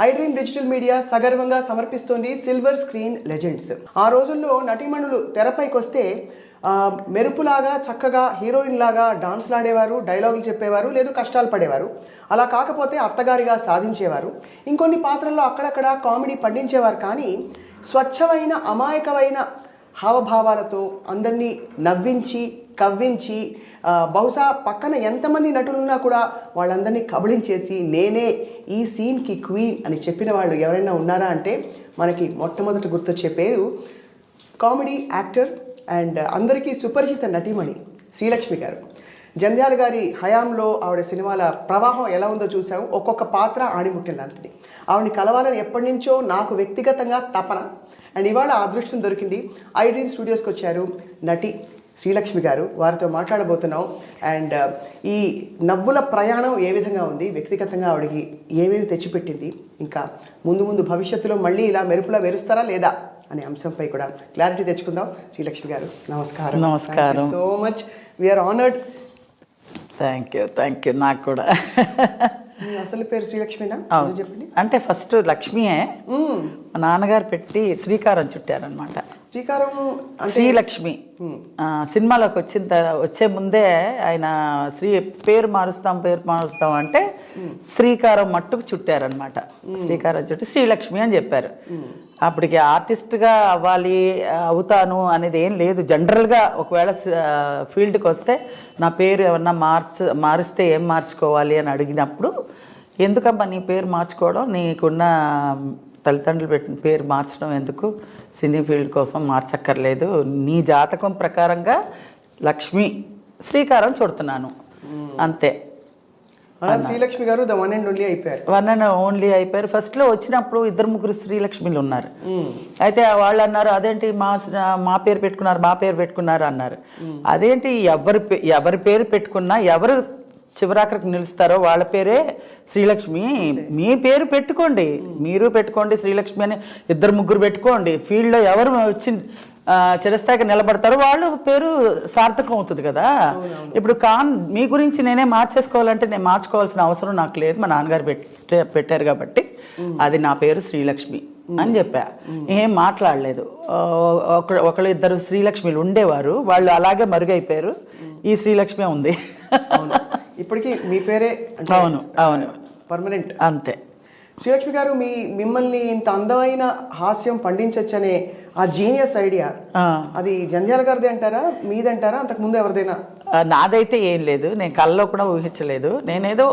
IDream digital media సగర్వంగా సమర్పిస్తోంది silver screen legends. ఆ రోజుల్లో నటీమణులు తెరపైకి వస్తే మెరుపులాగా చక్కగా హీరోయిన్ లాగా డాన్స్లు ఆడేవారు, డైలాగులు చెప్పేవారు, లేదు కష్టాలు పడేవారు. అలా కాకపోతే అత్తగారిగా సాధించేవారు. ఇంకొన్ని పాత్రల్లో అక్కడక్కడ కామెడీ పండించేవారు. కానీ స్వచ్ఛమైన అమాయకమైన హావభావాలతో అందరినీ నవ్వించి కవ్వించి బహుశా పక్కన ఎంతమంది నటులున్నా కూడా వాళ్ళందరినీ కబళించేసి నేనే ఈ సీన్కి క్వీన్ అని చెప్పిన వాళ్ళు ఎవరైనా ఉన్నారా అంటే మనకి మొట్టమొదటి గుర్తొచ్చే పేరు కామెడీ యాక్టర్ అండ్ అందరికీ సుపరిచిత నటీమణి శ్రీలక్ష్మి గారు. జంధ్యాల గారి హయాంలో ఆవిడ సినిమాల ప్రవాహం ఎలా ఉందో చూసాము. ఒక్కొక్క పాత్ర ఆణిముత్యం లాంటిది. ఆవిడని కలవాలని ఎప్పటి నుంచో నాకు వ్యక్తిగతంగా తపన. అండ్ ఇవాళ అదృష్టం దొరికింది. ఐడ్రీమ్ స్టూడియోస్కి వచ్చారు నటి శ్రీలక్ష్మి గారు. వారితో మాట్లాడబోతున్నాం. అండ్ ఈ నవ్వుల ప్రయాణం ఏ విధంగా ఉంది, వ్యక్తిగతంగా ఆవిడకి ఏమేమి తెచ్చిపెట్టింది, ఇంకా ముందు ముందు భవిష్యత్తులో మళ్ళీ ఇలా మెరుపులా మెరుస్తారా లేదా అనే అంశంపై కూడా క్లారిటీ తెచ్చుకుందాం. శ్రీలక్ష్మి గారు నమస్కారం. నమస్కారం. So much we are honoured. Thank you. నాకు కూడా. మీ అసలు పేరు శ్రీలక్ష్మినా? చెప్పండి. అంటే ఫస్ట్ లక్ష్మియే. మా నాన్నగారు పెట్టి శ్రీకారం చుట్టారనమాట. శ్రీకారం శ్రీలక్ష్మి సినిమాలోకి వచ్చే ముందే ఆయన పేరు మారుస్తాం అంటే శ్రీకారం మట్టుకు చుట్టారనమాట. శ్రీకారం చుట్టి శ్రీలక్ష్మి అని చెప్పారు. అప్పటికి ఆర్టిస్ట్గా అవుతాను అనేది ఏం లేదు. జనరల్గా ఒకవేళ ఫీల్డ్కి వస్తే నా పేరు ఏమన్నా మారిస్తే ఏం మార్చుకోవాలి అని అడిగినప్పుడు, ఎందుకమ్మా నీ పేరు మార్చుకోవడం, నీకున్న తల్లిదండ్రులు పెట్టిన పేరు మార్చడం ఎందుకు, సినీ ఫీల్డ్ కోసం మార్చక్కర్లేదు, నీ జాతకం ప్రకారంగా లక్ష్మి శ్రీకారం చుడుతున్నాను అంతే. శ్రీలక్ష్మి గారు ద వన్ అండ్ ఓన్లీ అయిపోయారు. ఫస్ట్లో వచ్చినప్పుడు 2-3 శ్రీలక్ష్మిలు ఉన్నారు. అయితే వాళ్ళు అన్నారు, అదేంటి మా పేరు పెట్టుకున్నారు అన్నారు. అదేంటి ఎవరి పేరు పెట్టుకున్నా ఎవరు చివరాఖరికి నిలుస్తారో వాళ్ళ పేరే శ్రీలక్ష్మి. మీ పేరు పెట్టుకోండి, మీరు పెట్టుకోండి శ్రీలక్ష్మి అని 2-3 పెట్టుకోండి. ఫీల్డ్లో ఎవరు వచ్చి చిరస్థాయికి నిలబడతారు వాళ్ళ పేరు సార్థకం అవుతుంది కదా. ఇప్పుడు మీ గురించి నేనే మార్చేసుకోవాలంటే నేను మార్చుకోవాల్సిన అవసరం నాకు లేదు. మా నాన్నగారు పెట్టారు కాబట్టి అది నా పేరు శ్రీలక్ష్మి అని చెప్పా. ఏం మాట్లాడలేదు. ఒకళ్ళు 2 శ్రీలక్ష్మిలు ఉండేవారు, వాళ్ళు అలాగే మరుగైపోయారు. ఈ శ్రీలక్ష్మి ఉంది ఇప్పటికీ. మీ పేరే? అవును పర్మనెంట్ అంతే. శ్రీలక్ష్మి గారు మిమ్మల్ని ఇంత అందమైన హాస్యం పండించొచ్చనే ఆ జీనియస్ ఐడియా అది జంధ్యాల గారిది అంటారా, మీదంటారా, అంతకుముందు ఎవరిదైనా? నాదైతే ఏం లేదు. నేను కళ్ళలో కూడా ఊహించలేదు. నేనేదో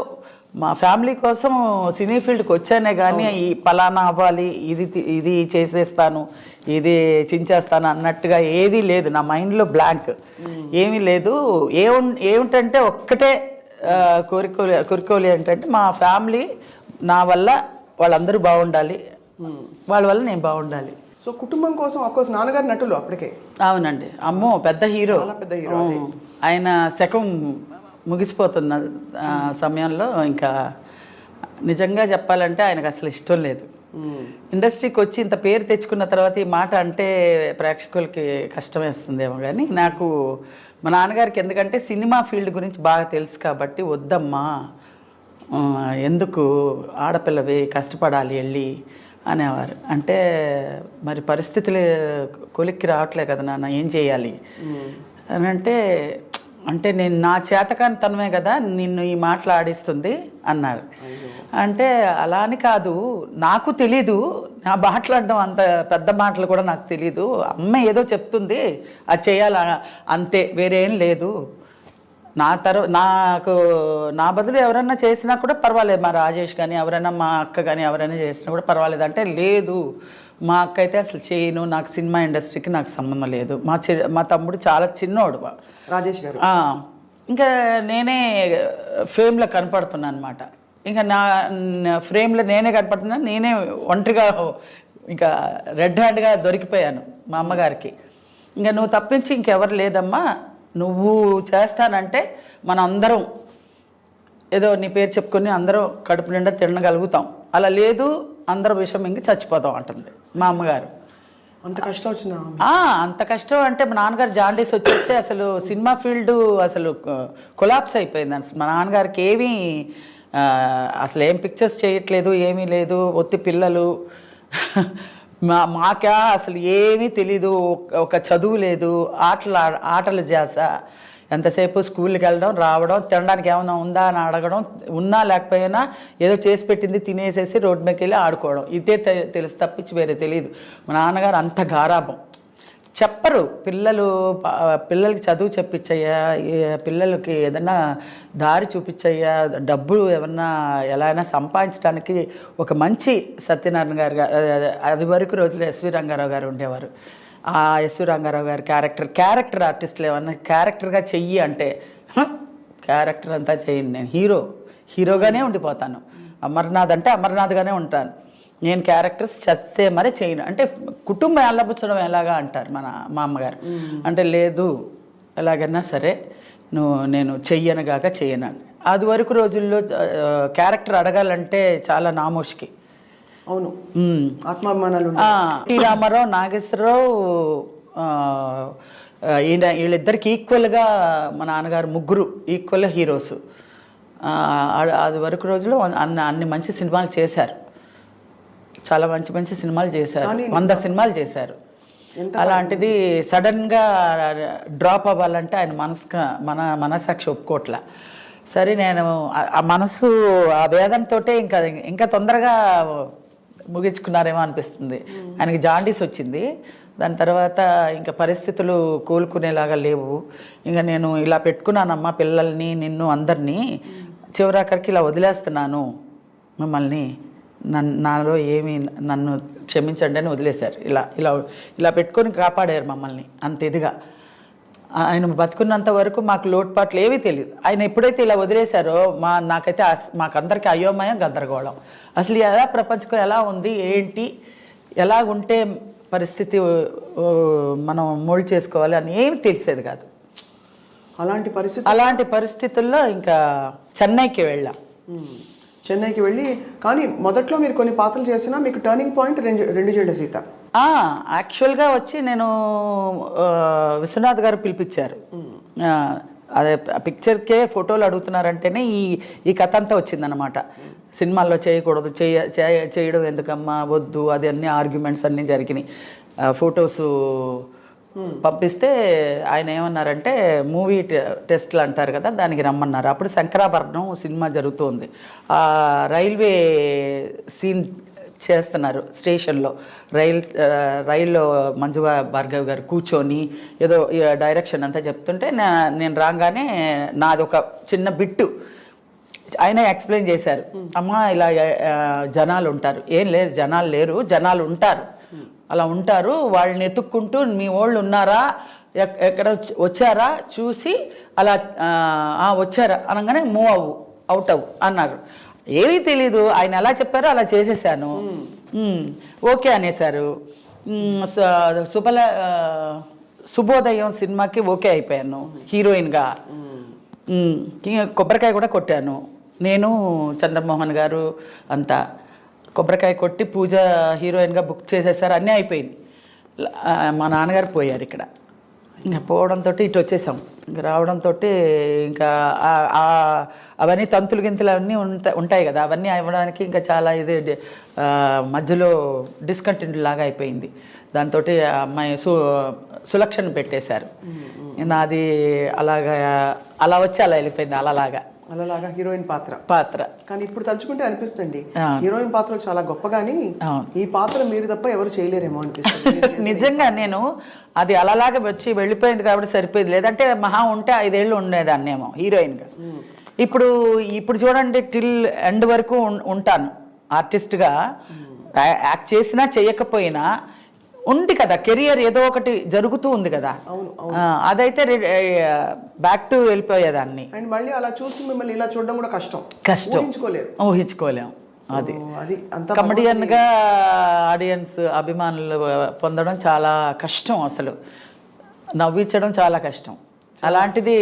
మా ఫ్యామిలీ కోసం సినీ ఫీల్డ్కి వచ్చానే కానీ ఈ పలానా అవ్వాలి, ఇది చేసేస్తాను, ఇది చించేస్తాను అన్నట్టుగా ఏదీ లేదు. నా మైండ్లో బ్లాంక్ ఏమీ లేదు. ఏమిటంటే ఒక్కటే కోరికోలి ఏంటంటే మా ఫ్యామిలీ నా వల్ల వాళ్ళందరూ బాగుండాలి, వాళ్ళ వల్ల నేను బాగుండాలి. సో కుటుంబం కోసం అఫ్కోర్స్ నాన్నగారు నటులు అప్పటికే. అవునండి. అమ్మో పెద్ద హీరో. ఆయన శకం ముగిసిపోతున్న సమయంలో ఇంకా నిజంగా చెప్పాలంటే ఆయనకు అసలు ఇష్టం లేదు. ఇండస్ట్రీకి వచ్చి ఇంత పేరు తెచ్చుకున్న తర్వాత ఈ మాట అంటే ప్రేక్షకులకి కష్టమేస్తుందేమో కానీ నాకు మా నాన్నగారికి ఎందుకంటే సినిమా ఫీల్డ్ గురించి బాగా తెలుసు కాబట్టి, వద్దమ్మా ఎందుకు ఆడపిల్లవి కష్టపడాలి వెళ్ళి అనేవారు. అంటే మరి పరిస్థితులు కొలిక్కి రావట్లే కదా నాన్న, ఏం చేయాలి అని అంటే నేను నా చేతకాని తనమే కదా నిన్ను ఈ మాటలు ఆడిస్తుంది అన్నారు. అంటే అలా అని కాదు, నాకు తెలీదు, నా మాట్లాడడం అంత పెద్ద మాటలు కూడా నాకు తెలీదు. అమ్మ ఏదో చెప్తుంది అది చేయాలి అంతే, వేరేం లేదు. నాకు నా బదులు ఎవరన్నా చేసినా కూడా పర్వాలేదు, మా రాజేష్ కానీ ఎవరైనా మా అక్క కానీ ఎవరైనా చేసినా కూడా పర్వాలేదు అంటే, లేదు మా అక్క అయితే అసలు చేయను, నాకు సినిమా ఇండస్ట్రీకి నాకు సంబంధం లేదు. మా తమ్ముడు చాలా చిన్నోడు రాజేష్ గారు. ఇంకా నేనే ఫేమ్లో కనపడుతున్నాను అనమాట. ఇంకా నా ఫ్రేమ్లో నేనే కనపడుతున్నాను. నేనే ఒంటరిగా ఇంకా రెడ్ హ్యాండ్గా దొరికిపోయాను మా అమ్మగారికి. ఇంకా నువ్వు తప్పించి ఇంకెవరు లేదమ్మా, నువ్వు చేస్తానంటే మన అందరం ఏదో నీ పేరు చెప్పుకొని అందరం కడుపు నిండా తినగలుగుతాం, అలా లేదు అందరం విషం ఇంక చచ్చిపోతాం అంటుంది మా అమ్మగారు. అంత కష్టం వచ్చిందా? అంత కష్టం అంటే మా నాన్నగారు జాండీస్ వచ్చేస్తే అసలు సినిమా ఫీల్డ్ అసలు కొలాప్స్ అయిపోయింది. మా నాన్నగారికి ఏమీ అసలు ఏం పిక్చర్స్ చేయట్లేదు, ఏమీ లేదు, ఒత్తి పిల్లలు. మాకా అసలు ఏమీ తెలీదు, ఒక చదువు లేదు, ఆటలు చేస. ఎంతసేపు స్కూల్కి వెళ్ళడం, రావడం, తినడానికి ఏమైనా ఉందా అని అడగడం, ఉన్నా లేకపోయినా ఏదో చేసి పెట్టింది తినేసేసి రోడ్డు మీదకి వెళ్ళి ఆడుకోవడం. ఇదే తెలుసు తప్పించి వేరే తెలియదు. మా నాన్నగారు అంత గారాబం. చెప్పరు పిల్లలకి చదువు చెప్పించయ్యా, పిల్లలకి ఏదన్నా దారి చూపించయ్యా, డబ్బు ఏమన్నా ఎలా అయినా సంపాదించడానికి. ఒక మంచి సత్యనారాయణ గారు, అది వరకు రోజులు ఎస్వి రంగారావు గారు ఉండేవారు. ఆ ఎస్వి రంగారావు గారి క్యారెక్టర్ ఆర్టిస్టులు ఏమన్నా క్యారెక్టర్గా చెయ్యి అంటే క్యారెక్టర్ అంతా చెయ్యండి, నేను హీరోగానే ఉండిపోతాను. అమర్నాథ్ అంటే అమర్నాథ్గానే ఉంటాను. నేను క్యారెక్టర్స్ చచ్చే మరీ చేయను. అంటే కుటుంబం ఎల్లబుచ్చడం ఎలాగా అంటారు మా అమ్మగారు. అంటే లేదు, ఎలాగైనా సరే నేను చెయ్యనుగాక చెయ్యను. అది వరకు రోజుల్లో క్యారెక్టర్ అడగాలంటే చాలా నామోష్కి. అవును, ఆత్మాభిమానాలు. టి రామారావు, నాగేశ్వరరావు, వీళ్ళిద్దరికి ఈక్వల్గా మా నాన్నగారు ముగ్గురు ఈక్వల్ హీరోస్. అది వరకు రోజుల్లో అన్ని మంచి సినిమాలు చేశారు, చాలా మంచి మంచి సినిమాలు చేశారు, 100 సినిమాలు చేశారు. అలాంటిది సడన్గా డ్రాప్ అవ్వాలంటే ఆయన మనసాక్షి ఒప్పుకోట్ల. సరే నేను ఆ మనసు ఆ వేదంతో ఇంకా తొందరగా ముగించుకున్నారేమో అనిపిస్తుంది. ఆయనకి జాండీస్ వచ్చింది. దాని తర్వాత ఇంకా పరిస్థితులు కోలుకునేలాగా లేవు. ఇంకా నేను ఇలా పెట్టుకున్నానమ్మా పిల్లల్ని, నిన్ను, అందరినీ, చివరాఖరికి ఇలా వదిలేస్తున్నాను మిమ్మల్ని, నాలో ఏమి, నన్ను క్షమించండి అని వదిలేశారు. ఇలా పెట్టుకొని కాపాడారు మమ్మల్ని అంత ఇదిగా. ఆయన బతుకున్నంత వరకు మాకు లోటుపాట్లు ఏవీ తెలియదు. ఆయన ఎప్పుడైతే ఇలా వదిలేశారో నాకైతే మాకందరికీ అయోమయం, గందరగోళం. అసలు ఎలా ప్రపంచం ఎలా ఉంది, ఏంటి, ఎలా ఉంటే పరిస్థితి మనం మోల్డ్ చేసుకోవాలి అని ఏమి తెలిసేది కాదు. అలాంటి పరిస్థితుల్లో ఇంకా చెన్నైకి వెళ్ళాం. చెన్నైకి వెళ్ళి, కానీ మొదట్లో మీరు కొన్ని పాత్రలు చేసినా మీకు టర్నింగ్ పాయింట్ రెండు జడ సీత. యాక్చువల్గా వచ్చి నేను విశ్వనాథ్ గారు పిలిపించారు. అదే పిక్చర్కే ఫోటోలు అడుగుతున్నారంటేనే ఈ కథ అంతా వచ్చిందనమాట. సినిమాల్లో చేయకూడదు, చేయడం ఎందుకమ్మా, వద్దు, అది అన్ని ఆర్గ్యుమెంట్స్ అన్నీ జరిగినాయి. ఫొటోస్ పంపిస్తే ఆయన ఏమన్నారంటే మూవీ టెస్ట్లు అంటారు కదా, దానికి రమ్మన్నారు. అప్పుడు శంకరాభరణం సినిమా జరుగుతుంది. రైల్వే సీన్ చేస్తున్నారు స్టేషన్లో. రైల్లో మంజు భార్గవ్ గారు కూర్చొని ఏదో డైరెక్షన్ అంతా చెప్తుంటే నేను రాగానే నాది ఒక చిన్న బిట్టు ఆయన ఎక్స్ప్లెయిన్ చేశారు. అమ్మ ఇలా జనాలు ఉంటారు, ఏం లేదు జనాలు లేరు, జనాలు ఉంటారు, అలా ఉంటారు, వాళ్ళని ఎత్తుక్కుంటూ మీ వాళ్ళు ఉన్నారా, ఎక్కడ వచ్చారా చూసి అలా వచ్చారా అనగానే అవుట్ అవ్వు అన్నారు. ఏమీ తెలీదు, ఆయన ఎలా చెప్పారో అలా చేసేసాను. ఓకే అనేసారు. శుభోదయం సినిమాకి ఓకే అయిపోయాను హీరోయిన్గా. కొబ్బరికాయ కూడా కొట్టాను నేను, చంద్రమోహన్ గారు అంతా. కొబ్బరికాయ కొట్టి పూజ హీరోయిన్గా బుక్ చేసేసారు, అన్నీ అయిపోయింది. మా నాన్నగారు పోయారు ఇక్కడ. ఇంకా పోవడంతో ఇటు వచ్చేసాం. ఇంకా రావడంతో ఇంకా అవన్నీ తంతులు గింతులు అవన్నీ ఉంటాయి కదా, అవన్నీ అవ్వడానికి ఇంకా చాలా ఇది మధ్యలో డిస్కంటిన్యూ లాగా అయిపోయింది. దాంతో అమ్మాయి సులక్షణ పెట్టేశారు. నాది అలా వచ్చి అలా వెళ్ళిపోయింది. అలాగా హీరోయిన్ పాత్ర. కానీ ఇప్పుడు తలుచుకుంటే అనిపిస్తుంది హీరోయిన్ పాత్రలు చాలా గొప్పగాని ఈ పాత్ర మీరు తప్ప ఎవరు చేయలేరేమో అనిపిస్తుంది. నిజంగా నేను అది అలాగా వచ్చి వెళ్ళిపోయింది కాబట్టి సరిపోయింది. లేదంటే మహా ఉంటే 5 ఏళ్ళు ఉండేదాన్నేమో హీరోయిన్గా. ఇప్పుడు చూడండి, టిల్ ఎండ్ వరకు ఉంటాను ఆర్టిస్ట్గా. యాక్ట్ చేసినా చేయకపోయినా ఉంది కదా, కెరియర్ ఏదో ఒకటి జరుగుతూ ఉంది కదా. అదైతే బ్యాక్ టు వెళ్ళిపోయేదాన్ని. అండ్ మళ్ళీ అలా చూసి మిమ్మల్ని ఇలా చూడడం కూడా కష్టం, ఊహించుకోలేము. అది కమెడియన్గా ఆడియన్స్ అభిమానులు పొందడం చాలా కష్టం, అసలు నవ్వించడం చాలా కష్టం. అలాంటిది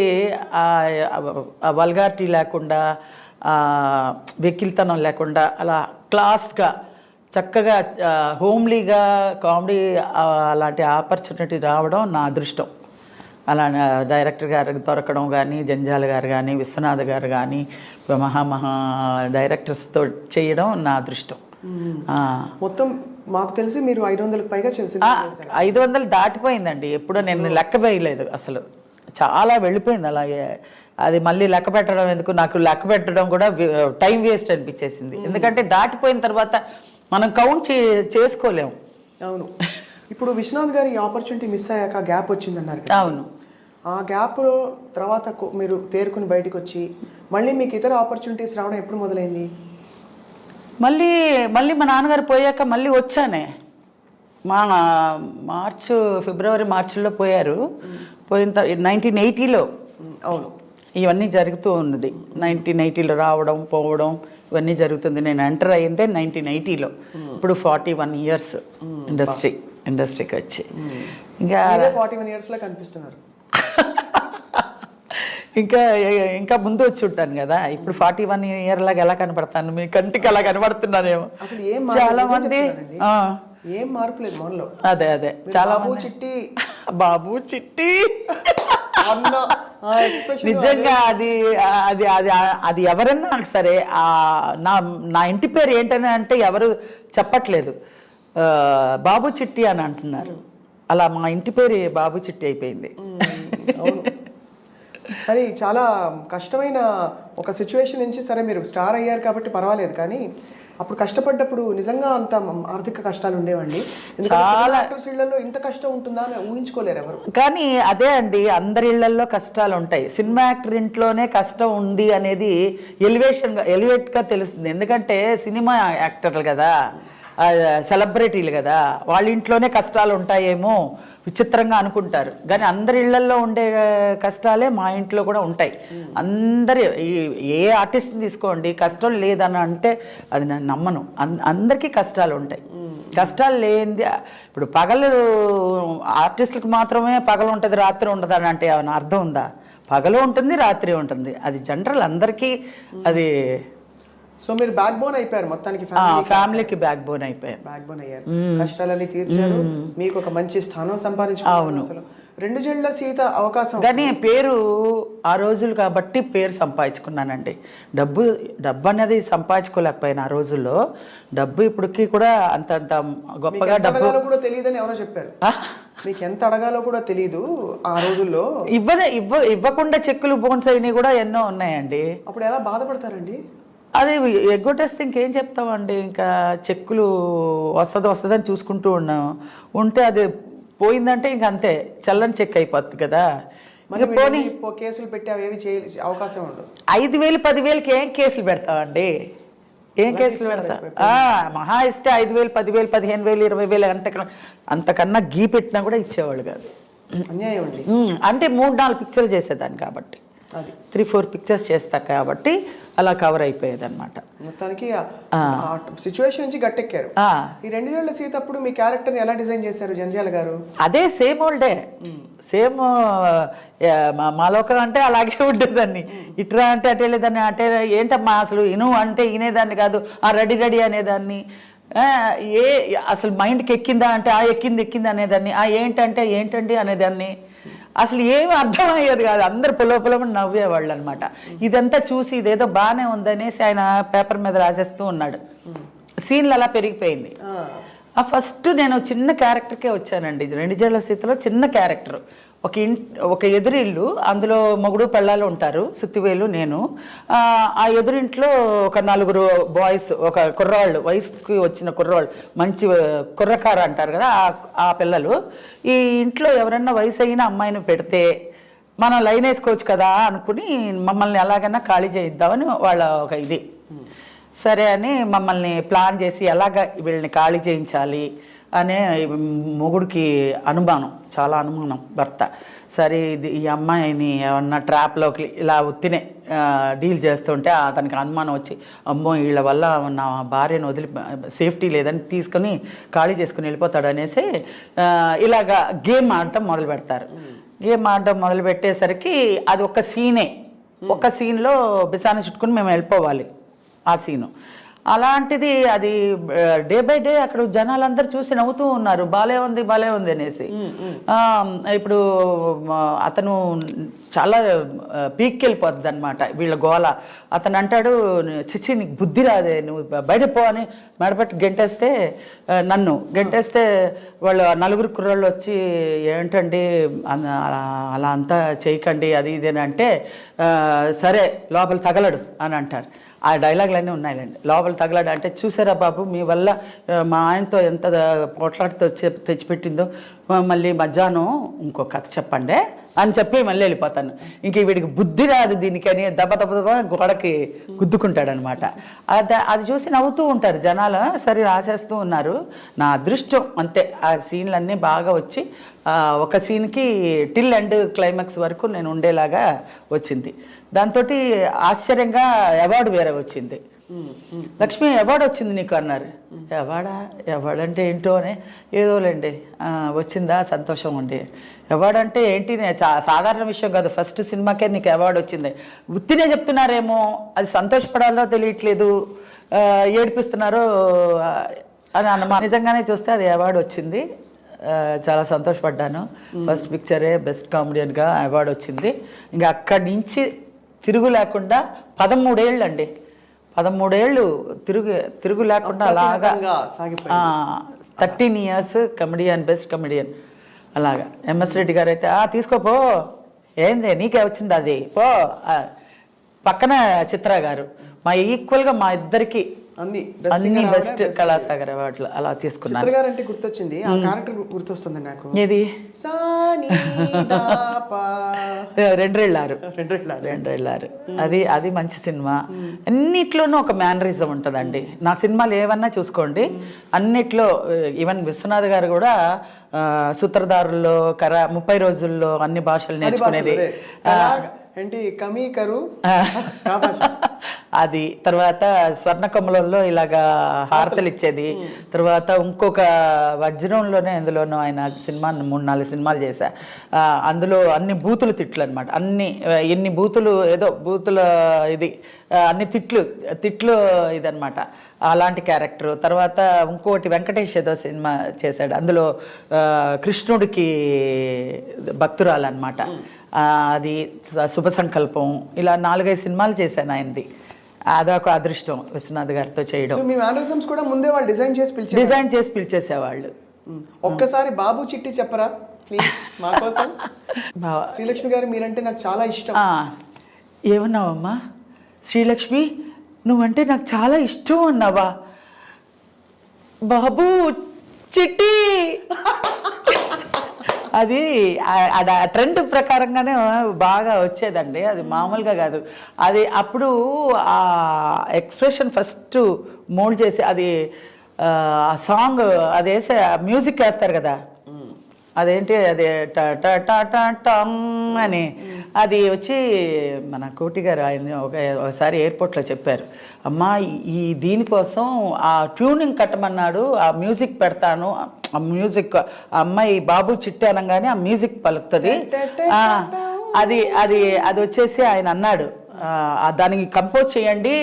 వల్గారిటీ లేకుండా, వెకిల్తనం లేకుండా అలా క్లాస్గా చక్కగా హోమ్లీగా కామెడీ అలాంటి ఆపర్చునిటీ రావడం నా అదృష్టం. అలా డైరెక్టర్ గారు దొరకడం కానీ, జంజాల గారు కానీ, విశ్వనాథ్ గారు కానీ, మహా డైరెక్టర్స్తో చేయడం నా అదృష్టం. మొత్తం మాకు తెలిసి మీరు 500కి పైగా చేసి 500 దాటిపోయిందండి. ఎప్పుడో నేను లెక్క వేయలేదు అసలు, చాలా వెళ్ళిపోయింది అలాగే. అది మళ్ళీ లెక్క పెట్టడం ఎందుకు, నాకు లెక్క పెట్టడం కూడా టైం వేస్ట్ అనిపించేసింది. ఎందుకంటే దాటిపోయిన తర్వాత మనం కౌంట్ చేసుకోలేము. అవును. ఇప్పుడు విశ్వనాథ్ గారి ఆపర్చునిటీ మిస్ అయ్యాక గ్యాప్ వచ్చిందన్నారు. అవును. ఆ గ్యాప్ తర్వాత మీరు తేరుకుని బయటకు వచ్చి మళ్ళీ మీకు ఇతర ఆపర్చునిటీస్ రావడం ఎప్పుడు మొదలైంది? మళ్ళీ మా నాన్నగారు పోయాక మళ్ళీ వచ్చానే. ఫిబ్రవరి మార్చిలో పోయారు. పోయిన 1980లో అవును ఇవన్నీ జరుగుతూ ఉన్నది. 1980లో రావడం పోవడం ఇవన్నీ జరుగుతుంది. నేను ఎంటర్ అయ్యిందే 1980లో. ఇప్పుడు 41 ఇయర్స్ ఇండస్ట్రీకి వచ్చి ఇంకా 41 ఇయర్స్లో కనిపిస్తున్నారు. ఇంకా ముందు వచ్చి ఉంటాను కదా. ఇప్పుడు 41 ఇయర్ లాగా ఎలా కనపడతాను? మీ కంటికి అలా కనపడుతున్నానేమో. చాలా మంది ఏం మార్పు లేదు మనలో. అదే చాలా బాబు చిట్టి నిజంగా అది ఎవరన్నా సరే నా ఇంటి పేరు ఏంటని అంటే ఎవరు చెప్పట్లేదు, బాబు చిట్టి అని అంటున్నారు. అలా మా ఇంటి పేరు బాబు చిట్టి అయిపోయింది. మరి చాలా కష్టమైన ఒక సిచ్యువేషన్ నుంచి సరే మీరు స్టార్ అయ్యారు కాబట్టి పర్వాలేదు, కానీ అప్పుడు కష్టపడ్డప్పుడు నిజంగా అంత ఆర్థిక కష్టాలు ఉండేవండి. చాలా ఇళ్లలో ఇంత కష్టం ఉంటుందా అని ఊహించుకోలేరు ఎవరు. కానీ అదే అండి, అందరి ఇళ్లలో కష్టాలు ఉంటాయి. సినిమా యాక్టర్ ఇంట్లోనే కష్టం ఉంది అనేది ఎలివేట్గా తెలుస్తుంది. ఎందుకంటే సినిమా యాక్టర్లు కదా, సెలబ్రిటీలు కదా, వాళ్ళ ఇంట్లోనే కష్టాలు ఉంటాయేమో విచిత్రంగా అనుకుంటారు. కానీ అందరి ఇళ్లలో ఉండే కష్టాలే మా ఇంట్లో కూడా ఉంటాయి. ఏ ఆర్టిస్ట్ని తీసుకోండి, కష్టం లేదని అంటే అది నేను నమ్మను. అందరికీ కష్టాలు ఉంటాయి. కష్టాలు లేనిది ఇప్పుడు పగలు ఆర్టిస్టులకు మాత్రమే పగలు ఉంటుంది రాత్రి ఉండదు అని అంటే ఏమైనా అర్థం ఉందా? పగలు ఉంటుంది రాత్రి ఉంటుంది, అది జనరల్ అందరికీ. అది సో మీరు బ్యాక్ బోన్ అయిపోయారు మొత్తానికి, ఫ్యామిలీకి బ్యాక్ బోన్ అయ్యారు. కష్టాలన్నీ తీర్చారు, మీకు ఒక మంచి స్థానం సంపాదించుకున్నారు. అసలు 2 జళ్ల సీత అవకాశం. కానీ పేరు ఆ రోజులు కాబట్టి పేరు సంపాదించుకున్నానండి. డబ్బు అనేది సంపాదించుకోలేకపోయినా ఆ రోజుల్లో. డబ్బు ఇప్పటికీ కూడా అంత గొప్పగా డబ్బు కూడా తెలియదని ఎవరో చెప్పారు. మీకు ఎంత అడగాలో కూడా తెలియదు ఆ రోజుల్లో. ఇవ్వకుండా చెక్కులు బోన్స్ అయినవి కూడా ఎన్నో ఉన్నాయండి. అప్పుడు ఎలా బాధపడతారండి? అదే ఎగ్గొట్టేస్తే ఇంకేం చెప్తామండి. ఇంకా చెక్కులు వస్తుందని చూసుకుంటూ ఉంటే అది పోయిందంటే ఇంక అంతే, చల్లని చెక్ అయిపోతుంది కదా. కేసులు పెట్టి అవి అవకాశం ఉండదు. 5,000 10,000కి ఏం కేసులు పెడతామండి? ఏం కేసులు పెడతా? మహా ఇస్తే 5,000 10,000 15,000 20,000 అంతకన్నా గీ పెట్టినా కూడా ఇచ్చేవాళ్ళు కాదు. అన్యాయం అండి. అంటే 3-4 పిక్చర్లు చేసేదాన్ని కాబట్టి, 3-4 పిక్చర్స్ చేస్తా కాబట్టి అలా కవర్ అయిపోయేది అనమాట. మొత్తానికి సిచ్యువేషన్ నుంచి గట్టెక్కారు. ఈ 2 ఏళ్ల సీత అప్పుడు మీ క్యారెక్టర్ని ఎలా డిజైన్ చేశారు జంధ్యాల గారు? అదే సేమ్ ఓల్డే, సేమ్ మా లోకం అంటే అలాగే ఉండేదాన్ని. ఇట్రా అంటే అటే లేదాన్ని, అటే ఏంటమ్మా అసలు ఇను అంటే వినేదాన్ని కాదు, రెడీ అనేదాన్ని. అసలు మైండ్కి ఎక్కిందా అంటే ఎక్కింది అనేదాన్ని. ఏంటంటే ఏంటండి అనేదాన్ని. అసలు ఏమి అర్థమయ్యేది కాదు. అందరు పొలమని నవ్వేవాళ్ళు అనమాట. ఇదంతా చూసి ఇదేదో బాగానే ఉందనేసి ఆయన పేపర్ మీద రాసేస్తూ ఉన్నాడు. సీన్లు అలా పెరిగిపోయింది. ఫస్ట్ నేను చిన్న క్యారెక్టర్కే వచ్చానండి. 2 జళ్ల సీతలో చిన్న క్యారెక్టర్. ఒక ఎదురిల్లు, అందులో మొగుడు పెళ్ళాలు ఉంటారు, సుత్తివేలు నేను. ఆ ఎదురింట్లో ఒక 4 బాయ్స్, ఒక కుర్రాళ్ళు, వయసుకి వచ్చిన కుర్రాళ్ళు, మంచి కుర్రకార అంటారు కదా ఆ పిల్లలు. ఈ ఇంట్లో ఎవరన్నా వయసు అయిన అమ్మాయిని పెడితే మనం లైన్ వేసుకోవచ్చు కదా అనుకుని మమ్మల్ని ఎలాగైనా ఖాళీ చేయిద్దామని వాళ్ళ ఒక ఇది. సరే అని మమ్మల్ని ప్లాన్ చేసి ఎలాగ వీళ్ళని ఖాళీ చేయించాలి అనే మొగుడికి అనుమానం, చాలా అనుమానం భర్త. సరే ఈ అమ్మాయిని ఏమన్నా ట్రాప్లోకి ఇలా ఉత్తినే డీల్ చేస్తుంటే అతనికి అనుమానం వచ్చి, అమ్మో వీళ్ళ వల్ల నా భార్యను వదిలి సేఫ్టీ లేదని తీసుకొని ఖాళీ చేసుకుని వెళ్ళిపోతాడు అనేసి ఇలాగా గేమ్ ఆడటం మొదలు పెడతారు. గేమ్ ఆడటం మొదలు పెట్టేసరికి అది ఒక సీనే. ఒక సీన్లో బిసాన్ని చుట్టుకుని మేము వెళ్ళిపోవాలి. ఆ సీను అలాంటిది అది డే బై డే అక్కడ జనాలందరూ చూసి నవ్వుతూ ఉన్నారు, బాలే ఉంది అనేసి. ఇప్పుడు అతను చాలా పీక్కి వెళ్ళిపోద్ది అనమాట వీళ్ళ గోల. అతను అంటాడు, చిచ్చి నీకు బుద్ధి రాదే, నువ్వు బయట పో అని మెడపట్టి గెంటేస్తే, నన్ను గెంటేస్తే వాళ్ళు 4 కుర్రాళ్ళు వచ్చి ఏంటండి అలా అంతా చేయకండి అది ఇది అని అంటే, సరే లోపల తగలడు అని అంటారు. ఆ డైలాగులన్నీ ఉన్నాయండి. లోపల తగలాడు అంటే, చూసారా బాబు మీ వల్ల మా ఆయనతో ఎంత పోట్లాడితో తెచ్చిపెట్టిందో, మళ్ళీ మధ్యాహ్నం ఇంకో కథ చెప్పండి అని చెప్పి మళ్ళీ వెళ్ళిపోతాను. ఇంక వీడికి బుద్ధి రాదు దీనికని దెబ్బ గోడకి గుద్దుకుంటాడనమాట. అది చూసి నవ్వుతూ ఉంటారు జనాలు. సరే రాసేస్తూ ఉన్నారు. నా అదృష్టం అంతే, ఆ సీన్లన్నీ బాగా వచ్చి ఒక సీన్కి టిల్ ఎండ్ క్లైమాక్స్ వరకు నేను ఉండేలాగా వచ్చింది. దాంతో ఆశ్చర్యంగా అవార్డు వేరే వచ్చింది. లక్ష్మి అవార్డు వచ్చింది నీకు అన్నారు. అవార్డు అంటే ఏంటో అని, ఏదోలేండి వచ్చిందా, సంతోషం అండి. అవార్డు అంటే ఏంటి, సాధారణ విషయం కాదు, ఫస్ట్ సినిమాకే నీకు అవార్డు వచ్చింది. ఉత్తినే చెప్తున్నారేమో, అది సంతోషపడాలో తెలియట్లేదు, ఏడిపిస్తున్నారో అని అన్నమాట. నిజంగానే చూస్తే అది అవార్డు వచ్చింది. చాలా సంతోషపడ్డాను. ఫస్ట్ పిక్చరే బెస్ట్ కామెడియన్గా అవార్డు వచ్చింది. ఇంకా అక్కడి నుంచి తిరుగు లేకుండా 13 ఏళ్ళు అండి, 13 ఏళ్ళు తిరుగు లేకుండా అలాగా 13 ఇయర్స్ కమెడియన్, బెస్ట్ కమెడియన్ అలాగా. ఎంఎస్ రెడ్డి గారు అయితే తీసుకోపో, ఏంది నీకే వచ్చింది అది పో. పక్కన చిత్ర గారు మా ఈక్వల్గా మా ఇద్దరికి అన్ని బెస్ట్ కళాసాగర్ అవార్డులు అలా తీసుకున్నారు. చిత్ర గారు అంటే గుర్తొచ్చింది, ఆ క్యారెక్టర్ గుర్తొస్తుంది నాకు. ఏది? రెండ్రెళ్ళారు. అది మంచి సినిమా. అన్నిట్లోనూ ఒక మేనరిజం ఉంటుందండి. నా సినిమాలు ఏమన్నా చూసుకోండి, అన్నిట్లో ఈవెన్ విశ్వనాథ్ గారు కూడా సూత్రధారుల్లో 30 రోజుల్లో అన్ని భాషలు నేర్చుకునేది. ఏంటి కమీ కరు అది. తర్వాత స్వర్ణకమలంలో ఇలాగా హారతలు ఇచ్చేది. తర్వాత ఇంకొక వజ్రంలోనే అందులోనూ ఆయన సినిమా 3-4 సినిమాలు చేశా. అందులో అన్ని బూతులు తిట్లు అనమాట. ఎన్ని బూతులు, ఏదో బూతుల ఇది అన్ని తిట్లు ఇదనమాట, అలాంటి క్యారెక్టర్. తర్వాత ఇంకోటి వెంకటేష్ ఏదో సినిమా చేశాడు, అందులో కృష్ణుడికి భక్తురాలు అనమాట. అది శుభ సంకల్పం. ఇలా 4-5 సినిమాలు చేశాను ఆయనది. అదొక అదృష్టం విశ్వనాథ్ గారితో చేయడం. మీ మేనరిజమ్స్ కూడా ముందే వాళ్ళు డిజైన్ చేసి పిలిచేసేవాళ్ళు. ఒక్కసారి బాబు చిట్టి చెప్పరా ప్లీజ్ మా కోసం. శ్రీలక్ష్మి గారు మీరంటే నాకు చాలా ఇష్టం. ఏమన్నావమ్మా? శ్రీలక్ష్మి నువ్వంటే నాకు చాలా ఇష్టం అన్నావా? బాబు చిట్టి అది ట్రెండ్ ప్రకారంగానే బాగా వచ్చేదండి, అది మామూలుగా కాదు. అది అప్పుడు ఆ ఎక్స్ప్రెషన్ ఫస్ట్ మోల్డ్ చేసి అది ఆ సాంగ్ అది వేసే మ్యూజిక్ వేస్తారు కదా, అదేంటి అది టంగ్ అని అది వచ్చి మన కోటి గారు ఆయన ఒకసారి ఎయిర్పోర్ట్లో చెప్పారు, అమ్మా ఈ దీనికోసం ఆ ట్యూనింగ్ కట్టమన్నాడు, ఆ మ్యూజిక్ పెడతాను, ఆ మ్యూజిక్ అమ్మాయి బాబు చిట్టి అనగానే ఆ మ్యూజిక్ పలుకుతుంది, అది అది అది వచ్చేసి ఆయన అన్నాడు దానికి కంపోజ్ చేయండి,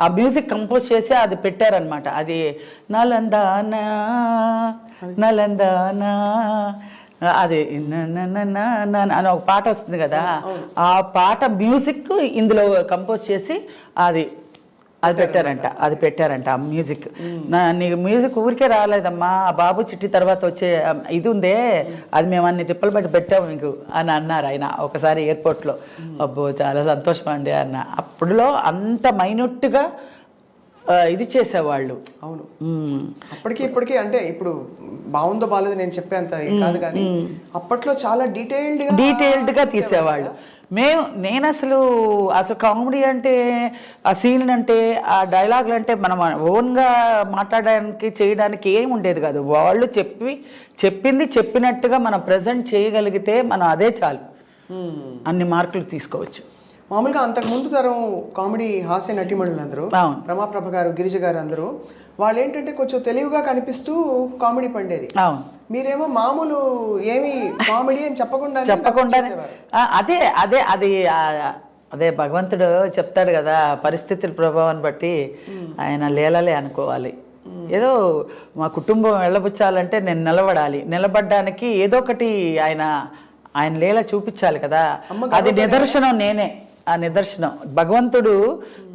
ఆ మ్యూజిక్ కంపోజ్ చేసి అది పెట్టారనమాట. అది నలందానా నలందానా అది అని ఒక పాట వస్తుంది కదా, ఆ పాట మ్యూజిక్ ఇందులో కంపోజ్ చేసి అది పెట్టారంట ఆ మ్యూజిక్. నీకు మ్యూజిక్ ఊరికే రాలేదమ్మా, ఆ బాబు చిట్టి తర్వాత వచ్చే ఇది ఉందే అది మేము అన్ని తిప్పలు బట్టి పెట్టాము మీకు అని అన్నారు ఆయన ఒకసారి ఎయిర్పోర్ట్లో. అబ్బో చాలా సంతోషం అండి అన్న. అప్పుడులో అంత మైన్యూట్గా ఇది చేసేవాళ్ళు. అవును, అప్పటికి ఇప్పటికీ అంటే ఇప్పుడు బాగుందో బాగాలేదు నేను చెప్పేంత కాదు, కానీ అప్పట్లో చాలా డీటెయిల్డ్గా తీసేవాళ్ళు. నేను అసలు కామెడీ అంటే ఆ సీన్ అంటే ఆ డైలాగులు అంటే మనం ఓన్గా మాట్లాడడానికి చేయడానికి ఏమి ఉండేది కాదు. వాళ్ళు చెప్పింది చెప్పినట్టుగా మనం ప్రజెంట్ చేయగలిగితే మనం అదే చాలు, అన్ని మార్కులు తీసుకోవచ్చు. మామూలుగా అంతకుముందు తరం కామెడీ హాస్య నటీమణులు అందరూ, రమాప్రభ గారు, గిరిజ గారు అందరూ వాళ్ళు ఏంటంటే కొంచెం తెలివిగా కనిపిస్తూ కామెడీ పండేది. మీరేమో మామూలు ఏమి కామెడీ అని చెప్పకుండా అదే అదే అది అదే భగవంతుడు చెప్తాడు కదా, పరిస్థితుల ప్రభావాన్ని బట్టి ఆయన లీలలే అనుకోవాలి. ఏదో మా కుటుంబం వెళ్ళబుచ్చాలంటే నేను నిలబడాలి, నిలబడ్డానికి ఏదో ఒకటి ఆయన లీల చూపించాలి కదా. అది నిదర్శనం నేనే, ఆ నిదర్శనం. భగవంతుడు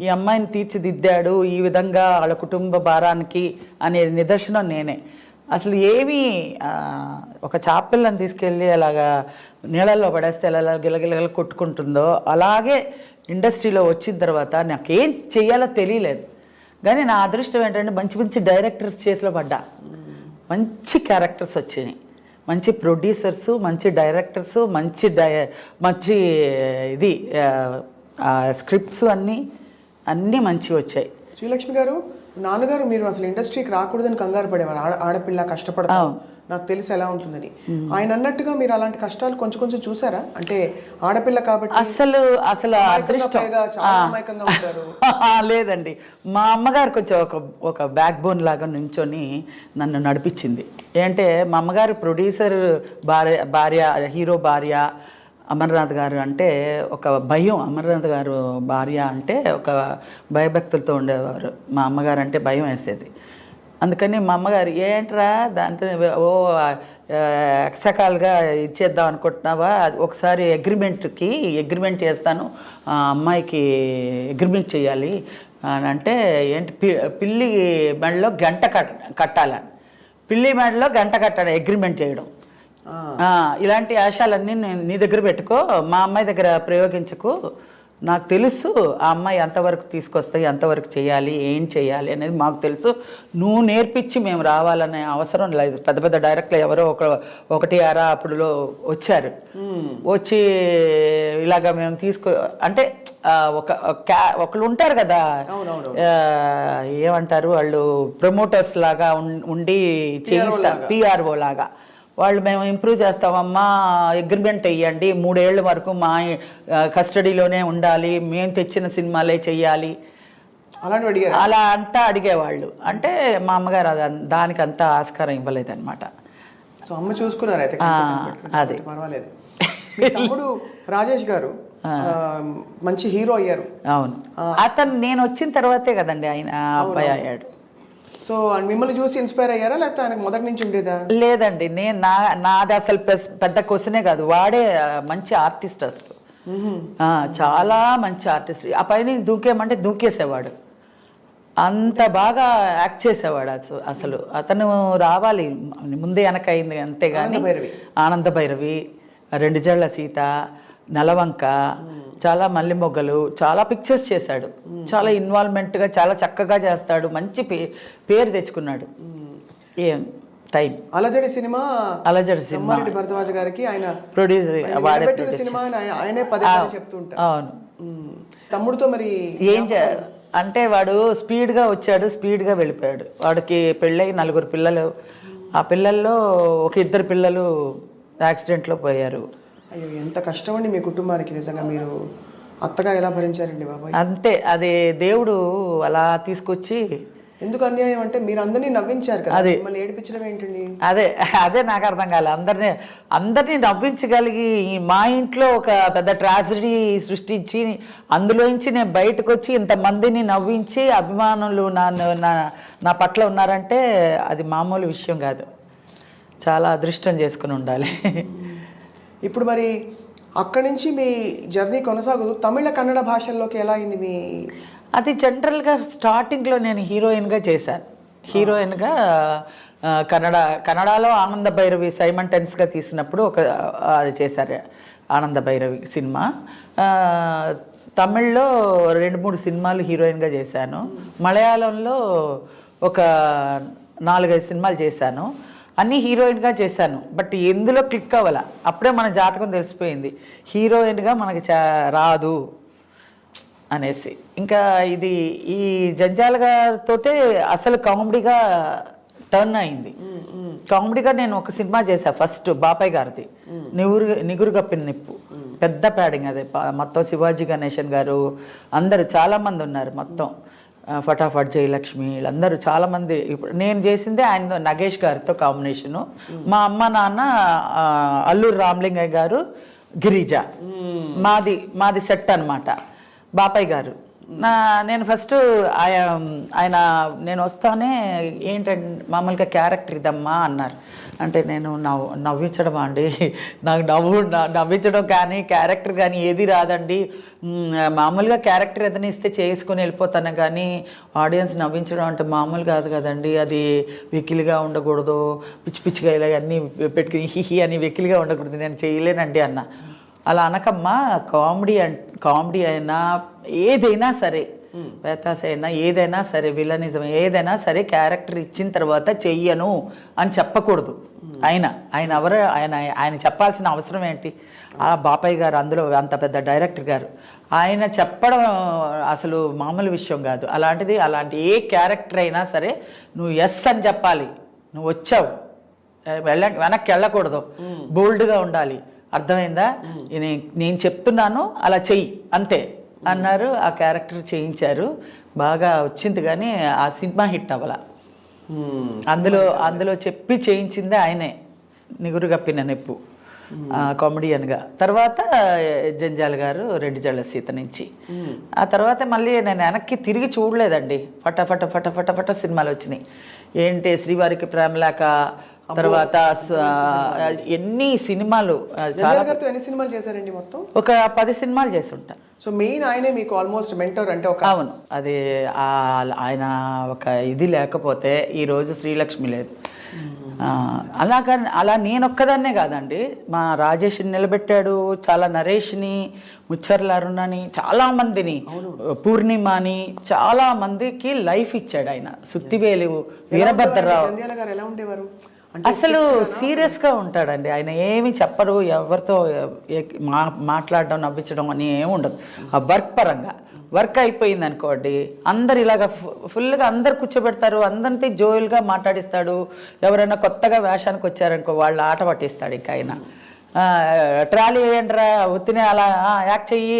ఈ అమ్మాయిని తీర్చిదిద్దాడు ఈ విధంగా వాళ్ళ కుటుంబ భారానికి అనే నిదర్శనం నేనే. అసలు ఏమీ ఒక చాపిల్లని తీసుకెళ్ళి అలాగా నీళ్ళల్లో పడేస్తే ఎలా గిలగిలగల కొట్టుకుంటుందో అలాగే ఇండస్ట్రీలో వచ్చిన తర్వాత నాకేం చెయ్యాలో తెలియలేదు. కానీ నా అదృష్టం ఏంటంటే మంచి మంచి డైరెక్టర్స్ చేతిలో పడ్డా, మంచి క్యారెక్టర్స్ వచ్చినాయి, మంచి ప్రొడ్యూసర్సు, మంచి డైరెక్టర్సు, మంచి ఇది స్క్రిప్ట్స్ అన్నీ మంచి వచ్చాయి. శ్రీలక్ష్మి గారు, నాన్నగారు మీరు అసలు ఇండస్ట్రీకి రాకూడదని కంగారు పడేవారు, ఆడపిల్ల కష్టపడతాం నాకు తెలిసి ఎలా ఉంటుందని. ఆయన అన్నట్టుగా మీరు అలాంటి కష్టాలు కొంచెం కొంచెం చూసారా? అంటే ఆడపిల్ల కాబట్టి అసలు అదృష్టం లేదండి. మా అమ్మగారు కొంచెం ఒక బ్యాక్ బోన్ లాగా నుంచొని నన్ను నడిపించింది. ఏంటంటే మా అమ్మగారు ప్రొడ్యూసర్ భార్య హీరో భార్య అమర్నాథ్ గారు అంటే ఒక భయం. అమర్నాథ్ గారు భార్య అంటే ఒక భయభక్తులతో ఉండేవారు. మా అమ్మగారు అంటే భయం వేసేది. అందుకని మా అమ్మగారు ఏంట్రా దాంతో ఎక్సకాలుగా ఇచ్చేద్దాం అనుకుంటున్నావా, ఒకసారి అగ్రిమెంట్ చేస్తాను, ఆ అమ్మాయికి అగ్రిమెంట్ చేయాలి అని అంటే, ఏంటి పిల్లి మెడలో గంట కట్టాలని, పిల్లి మెడలో గంట కట్టాలి అగ్రిమెంట్ చేయడం. ఇలాంటి ఆశాలన్నీ నీ దగ్గర పెట్టుకో, మా అమ్మాయి దగ్గర ప్రయోగించకు, నాకు తెలుసు ఆ అమ్మాయి ఎంతవరకు తీసుకొస్తాయి, ఎంతవరకు చేయాలి, ఏం చేయాలి అనేది మాకు తెలుసు, నువ్వు నేర్పించి మేము రావాలనే అవసరం లేదు. పెద్ద పెద్ద డైరెక్టర్లు ఎవరో ఒకటి అరా అప్పుడులో వచ్చారు, వచ్చి ఇలాగ మేము అంటే ఒకళ్ళు ఉంటారు కదా, ఏమంటారు వాళ్ళు, ప్రమోటర్స్ లాగా ఉండి చేయిస్తారు, పిఆర్ఓ లాగా. వాళ్ళు మేము ఇంప్రూవ్ చేస్తామమ్మా, అగ్రిమెంట్ వేయండి, 3 ఏళ్ళ వరకు మా కస్టడీలోనే ఉండాలి, మేము తెచ్చిన సినిమాలే చెయ్యాలి, అలా అంతా అడిగేవాళ్ళు. అంటే మా అమ్మగారు దానికి అంతా ఆస్కారం ఇవ్వలేదన్నమాట. సో అమ్మ చూసుకున్నారు అయితే. అది పర్వాలేదు. తమ్ముడు రాజేష్ గారు మంచి హీరో అయ్యారు. అవును, అతను నేను వచ్చిన తర్వాతే కదండి ఆయన అబ్బాయి అయ్యాడు. సో మిమ్మల్ని చూసి ఇన్స్పైర్ అయ్యారా, లేకపోతే ఆయనకు మొదటి నుంచి ఉండేదా? లేదండి, నాది అసలు పెద్ద క్వశ్చనే కాదు, వాడే మంచి ఆర్టిస్ట్ అసలు, చాలా మంచి ఆర్టిస్ట్. ఆ పైన దూకేమంటే దూకేసేవాడు, అంత బాగా యాక్ట్ చేసేవాడు అసలు. అతను రావాలి, ముందే వెనకైంది అంతేగాని. ఆనంద భైరవి, 2 జళ్ల సీత, నెలవంక, చాలా మల్లె మొగ్గలు, చాలా పిక్చర్స్ చేశాడు, చాలా ఇన్వాల్వ్మెంట్గా చాలా చక్కగా చేస్తాడు, మంచి పేరు తెచ్చుకున్నాడు. ఏం టైం అలజడి సినిమా భరద్వాజ్ గారికి ఆయన ప్రొడ్యూసర్ సినిమా, ఆయనే పదే చెప్తుంటారు. అవును. తమ్ముడితో మరి ఏం అంటే వాడు స్పీడ్గా వచ్చాడు, స్పీడ్గా వెళ్ళిపోయాడు. వాడికి పెళ్ళై 4 పిల్లలు, ఆ పిల్లల్లో ఒక 2 పిల్లలు యాక్సిడెంట్లో పోయారు. అయ్యో, ఎంత కష్టం అండి మీ కుటుంబానికి. నిజంగా మీరు అత్తగా ఎలా భరించారండి బాబాయ్? అంతే, అది దేవుడు అలా తీసుకొచ్చి. ఎందుకు అన్యాయం అంటే మీరు అందరినీ నవ్వించారు కదా, మిమ్మల్ని ఏడిపించడం ఏంటండి? అదే నాకు అర్థం కాలే. అందరినీ నవ్వించగలిగి మా ఇంట్లో ఒక పెద్ద ట్రాజడీ సృష్టించి అందులోంచి నేను బయటకు వచ్చి ఇంతమందిని నవ్వించి అభిమానులు నా పట్ల ఉన్నారంటే అది మామూలు విషయం కాదు. చాలా అదృష్టం చేసుకుని ఉండాలి. ఇప్పుడు మరి అక్కడి నుంచి మీ జర్నీ కొనసాగుతూ తమిళ కన్నడ భాషల్లోకి ఎలా అయింది మీ? అది జనరల్గా స్టార్టింగ్లో నేను హీరోయిన్గా చేశాను. హీరోయిన్గా కన్నడలో ఆనంద భైరవి సైమంటెన్స్గా తీసినప్పుడు అది చేశారు, ఆనంద భైరవి సినిమా. తమిళ్లో 2-3 సినిమాలు హీరోయిన్గా చేశాను. మలయాళంలో ఒక 4-5 సినిమాలు చేశాను. అన్నీ హీరోయిన్గా చేశాను. బట్ ఎందులో క్లిక్ అవ్వాల, అప్పుడే మన జాతకం తెలిసిపోయింది, హీరోయిన్గా మనకి రాదు అనేసి. ఇంకా ఈ జంజాల గారితో అసలు కామెడీగా టర్న్ అయింది. కామెడీగా నేను ఒక సినిమా చేశాను ఫస్ట్, బాపయ్య గారిది, నిగురుగప్పిన నిప్పు. పెద్ద ప్యాడింగ్ అదే, మొత్తం శివాజీ గణేశన్ గారు అందరు చాలామంది ఉన్నారు, మొత్తం ఫటాఫట్ జయలక్ష్మి వీళ్ళందరూ చాలామంది. ఇప్పుడు నేను చేసిందే ఆయన నగేష్ గారితో కాంబినేషను. మా అమ్మ నాన్న అల్లూరు రామలింగయ్య గారు, గిరిజ, మాది సెట్ అన్నమాట. బాపయ్య గారు నేను ఫస్ట్ ఆయన నేను వస్తానే ఏంటంటే మామూలుగా క్యారెక్టర్ ఇదమ్మా అన్నారు. అంటే నేను నవ్వించడం అండి, నాకు నవ్వించడం కానీ క్యారెక్టర్ కానీ ఏది రాదండి. మామూలుగా క్యారెక్టర్ ఏదైనా ఇస్తే చేసుకొని వెళ్ళిపోతాను, కానీ ఆడియన్స్ నవ్వించడం అంటే మామూలు కాదు కదండి. అది వెకిలిగా ఉండకూడదు, పిచ్చి పిచ్చిగా ఇలా అన్నీ పెట్టుకుని హిహి అని వెకిలిగా ఉండకూడదు, నేను చేయలేనండి అన్న. అలా అనకమ్మా, కామెడీ అయినా ఏదైనా సరే, పేతాస్ అయినా ఏదైనా సరే, విలనిజం ఏదైనా సరే, క్యారెక్టర్ ఇచ్చిన తర్వాత చెయ్యను అని చెప్పకూడదు. ఆయన చెప్పాల్సిన అవసరం ఏంటి? ఆ బాపయ్య గారు అందులో అంత పెద్ద డైరెక్టర్ గారు, ఆయన చెప్పడం అసలు మామూలు విషయం కాదు. అలాంటి ఏ క్యారెక్టర్ అయినా సరే నువ్వు ఎస్ అని చెప్పాలి. నువ్వు వచ్చావు, వెనక్కి వెళ్ళకూడదు, బోల్డ్గా ఉండాలి. అర్థమైందా? నేను చెప్తున్నాను అలా చెయ్యి అంతే అన్నారు. ఆ క్యారెక్టర్ చేయించారు, బాగా వచ్చింది, కానీ ఆ సినిమా హిట్ అవ్వాల. అందులో చెప్పి చేయించిందే ఆయనే, నిగురు కప్పిన నెప్పు కామెడియన్గా. తర్వాత జంజాల గారు రెడ్డి జళ్ళ సీత నుంచి. ఆ తర్వాత మళ్ళీ నేను వెనక్కి తిరిగి చూడలేదండి. ఫట సినిమాలు వచ్చినాయి. ఏంటి శ్రీవారికి ప్రేమలేక, తర్వాత ఎన్ని సినిమాలు, ఎన్ని సినిమాలు చేశారండి మొత్తం? ఒక 10 సినిమాలు చేసి ఉంటా. సో మెయిన్ ఆయనే మీకు ఆల్మోస్ట్ మెంటర్ అంటే ఒక. అవును, అది ఆయన ఒక ఇది లేకపోతే ఈరోజు శ్రీలక్ష్మి లేదు. అలా నేనొక్కదాన్నే కాదండి, మా రాజేష్ని నిలబెట్టాడు, చాలా నరేష్ని, ముచ్చర్ల అరుణని, చాలామందిని, పూర్ణిమని, చాలా మందికి లైఫ్ ఇచ్చాడు ఆయన. సుత్తివేలు, వీరభద్రరావు ఎలా ఉండేవారు? అసలు సీరియస్గా ఉంటాడండి ఆయన. ఏమి చెప్పరు, ఎవరితో మాట్లాడడం, నవ్వించడం అని ఏమి ఉండదు. ఆ వర్క్ పరంగా వర్క్ అయిపోయింది అనుకోండి, అందరు ఇలాగ ఫుల్గా అందరు కూర్చోబెడతారు, అందరితో జోయల్గా మాట్లాడిస్తాడు. ఎవరైనా కొత్తగా వేషానికి వచ్చారనుకో వాళ్ళ ఆట పట్టిస్తాడు. ఇంకా ఆయన ట్రాలీ వేయండిరా, ఒత్తినే అలా యాక్ట్ చెయ్యి,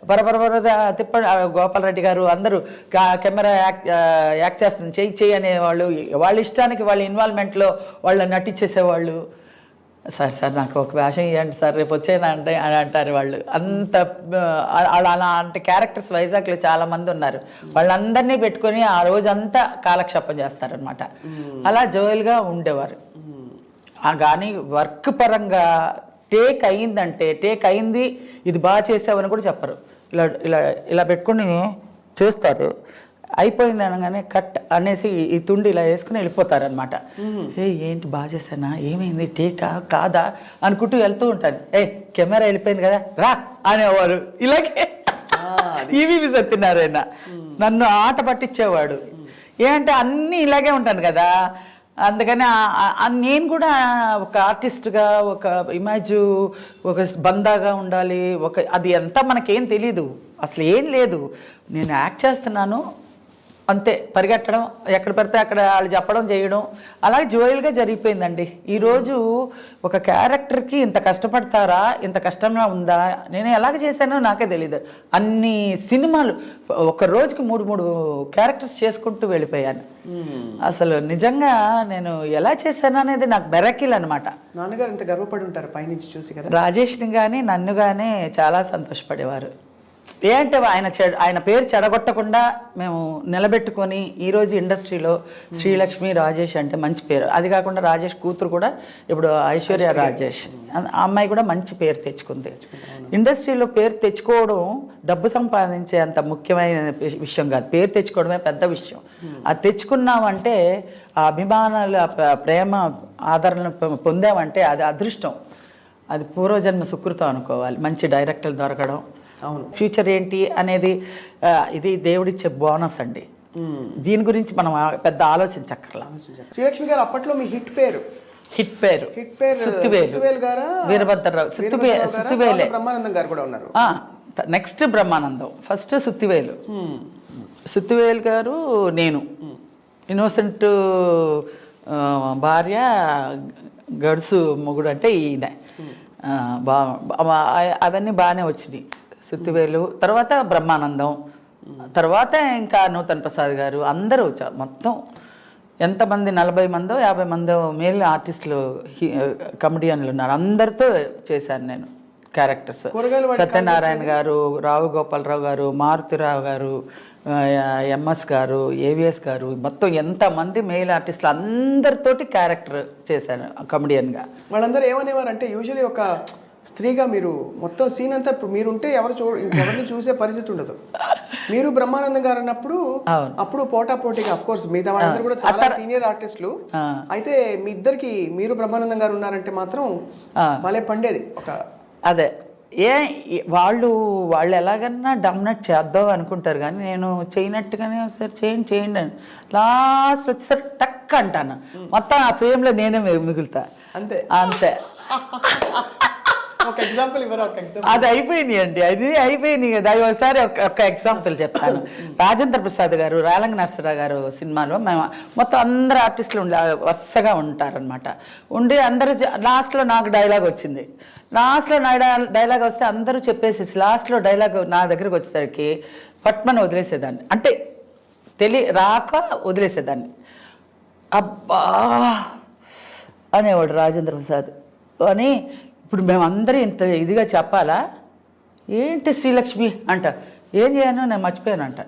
బరబర తిప్ప, గోపాలరెడ్డి గారు అందరూ కెమెరా యాక్ట్ చేస్తుంది, చెయ్యి అనేవాళ్ళు. వాళ్ళ ఇష్టానికి వాళ్ళ ఇన్వాల్వ్మెంట్లో వాళ్ళు నటించేసేవాళ్ళు. సార్ నాకు ఒక వేషం ఇవ్వండి సార్, రేపు వచ్చేనా అంటే అని అంటారు వాళ్ళు. అంత అలాంటి క్యారెక్టర్స్ వైజాగ్లో చాలామంది ఉన్నారు. వాళ్ళందరినీ పెట్టుకొని ఆ రోజంతా కాలక్షేపం చేస్తారనమాట. అలా జోయల్గా ఉండేవారు. కానీ వర్క్ పరంగా టేక్ అయింది, ఇది బాగా చేసావని కూడా చెప్పరు. ఇలా పెట్టుకుని చేస్తారు. అయిపోయింది అనగానే కట్ అనేసి ఈ తుండి ఇలా వేసుకుని వెళ్ళిపోతారనమాట. ఏంటి బాగా చేశానా, ఏమైంది, టేకా కాదా అనుకుంటూ వెళ్తూ ఉంటాను. కెమెరా వెళ్ళిపోయింది కదా రా అనేవారు. ఇలాగే ఈవీవి సత్యనారాయణ నన్ను ఆట పట్టించేవాడు. ఏంటంటే అన్నీ ఇలాగే ఉంటాను కదా, అందుకని నేను కూడా ఒక ఆర్టిస్ట్గా, ఒక ఇమేజ్, ఒక బందాగా ఉండాలి. అది ఎంత మనకేం తెలీదు, అసలు ఏం లేదు. నేను యాక్ట్ చేస్తున్నాను అంతే, పరిగెట్టడం, ఎక్కడ పడితే అక్కడ వాళ్ళు చెప్పడం చేయడం, అలాగే జోయల్గా జరిగిపోయిందండి. ఈరోజు ఒక క్యారెక్టర్కి ఇంత కష్టపడతారా, ఇంత కష్టంగా ఉందా, నేను ఎలాగ చేశానో నాకే తెలీదు. అన్ని సినిమాలు ఒక రోజుకి 3 క్యారెక్టర్స్ చేసుకుంటూ వెళ్ళిపోయాను. అసలు నిజంగా నేను ఎలా చేశాను అనేది నాకు బెరకిల్ అనమాట. నాన్నగారు ఇంత గర్వపడి ఉంటారు పైనుంచి చూసి కదా. రాజేష్ని కానీ నన్ను కానీ చాలా సంతోషపడేవారు. ఏంటంటే ఆయన పేరు చెడగొట్టకుండా మేము నిలబెట్టుకొని ఈరోజు ఇండస్ట్రీలో శ్రీలక్ష్మి, రాజేష్ అంటే మంచి పేరు. అది కాకుండా రాజేష్ కూతురు కూడా ఇప్పుడు ఐశ్వర్య రాజేష్, ఆ అమ్మాయి కూడా మంచి పేరు తెచ్చుకుంది. ఇండస్ట్రీలో పేరు తెచ్చుకోవడం డబ్బు సంపాదించే అంత ముఖ్యమైన విషయం కాదు, పేరు తెచ్చుకోవడమే పెద్ద విషయం. అది తెచ్చుకున్నామంటే, ఆ అభిమానాలు, ప్రేమ, ఆదరణ పొందామంటే అది అదృష్టం, అది పూర్వజన్మ సుకృతం అనుకోవాలి. మంచి డైరెక్టర్లు దొరకడం, అవును, ఫ్యూచర్ ఏంటి అనేది ఇది దేవుడిచ్చే బోనస్ అండి. దీని గురించి మనం పెద్ద ఆలోచించక్కర్లా. శ్రీలక్ష్మి గారు అప్పట్లో మీ హిట్ పేరు సుత్తివేలు గారు, వీరభద్రరావు, సుత్తివేలే, బ్రహ్మానందం గారు కూడా ఉన్నారు. నెక్స్ట్ బ్రహ్మానందం, ఫస్ట్ సుత్తివేలు గారు, నేను ఇన్నోసెంట్ భార్య, గడుసు మొగుడు అంటే ఈయన. అవన్నీ బాగానే వచ్చినాయి. సుత్తివేలు తర్వాత బ్రహ్మానందం, తర్వాత ఇంకా నూతన్ ప్రసాద్ గారు, అందరూ మొత్తం ఎంతమంది 40 మందో 50 మందో మేల్ ఆర్టిస్టులు, కమెడియన్లు ఉన్నారు. అందరితో చేశాను నేను. క్యారెక్టర్స్. కూరగాయలు వాడి సత్యనారాయణ గారు, రావు గోపాలరావు గారు, మారుతిరావు గారు, ఎంఎస్ గారు, ఏవిఎస్ గారు, మొత్తం ఎంతమంది మెయిల్ ఆర్టిస్టులు అందరితోటి క్యారెక్టర్ చేశాను కమెడియన్గా. వాళ్ళందరూ ఏమనేవారు అంటే యూజువల్లీ ఒక స్త్రీగా మీరు మొత్తం సీన్ అంతా ఇప్పుడు మీరుంటే ఇంకెవరిని చూసే పరిస్థితి ఉండదు. మీరు బ్రహ్మానందం గారు అన్నప్పుడు అప్పుడు పోటాపోటీగా అఫ్ కోర్స్ మిగతా వాళ్ళందరూ కూడా చాలా సీనియర్ ఆర్టిస్టులు. అయితే మీ ఇద్దరికి మీరు బ్రహ్మానందం గారు ఉన్నారంటే మాత్రం భలే పండేది ఒక. అదే వాళ్ళు ఎలాగన్నా డామినేట్ చేద్దాం అనుకుంటారు, కానీ నేను చేయనట్టుగానే సరే చేయండి అని లాస్ట్ వచ్చేసరికి టక్ అంటాను, మొత్తం ఆ ఫ్రేమ్లో నేనే మిగులుతా. అంతే అంతే. ఒక ఎగ్జాంపుల్ ఇవ్వరా? ఒక ఎగ్జాంపుల్. అది అయిపోయినాయి అండి, అది అయిపోయినాయి కదా. అది ఒకసారి ఒక ఎగ్జాంపుల్ చెప్తాను. రాజేంద్ర ప్రసాద్ గారు, రాలంగ నరసరావు గారు సినిమాలో మేము మొత్తం అందరు ఆర్టిస్టులు వరుసగా ఉంటారనమాట. ఉండి అందరూ లాస్ట్లో నాకు డైలాగ్ వచ్చింది. లాస్ట్లో నా డైలాగ్ వస్తే అందరూ చెప్పేసి లాస్ట్లో డైలాగ్ నా దగ్గరకు వచ్చేసరికి పట్మని వదిలేసేదాన్ని, అంటే రాక వదిలేసేదాన్ని. అబ్బా అనేవాడు రాజేంద్ర ప్రసాద్ అని. ఇప్పుడు మేమందరూ ఇంత ఇదిగా చెప్పాలా ఏంటి శ్రీలక్ష్మి అంట, ఏం చేయను నేను మర్చిపోయాను అంట.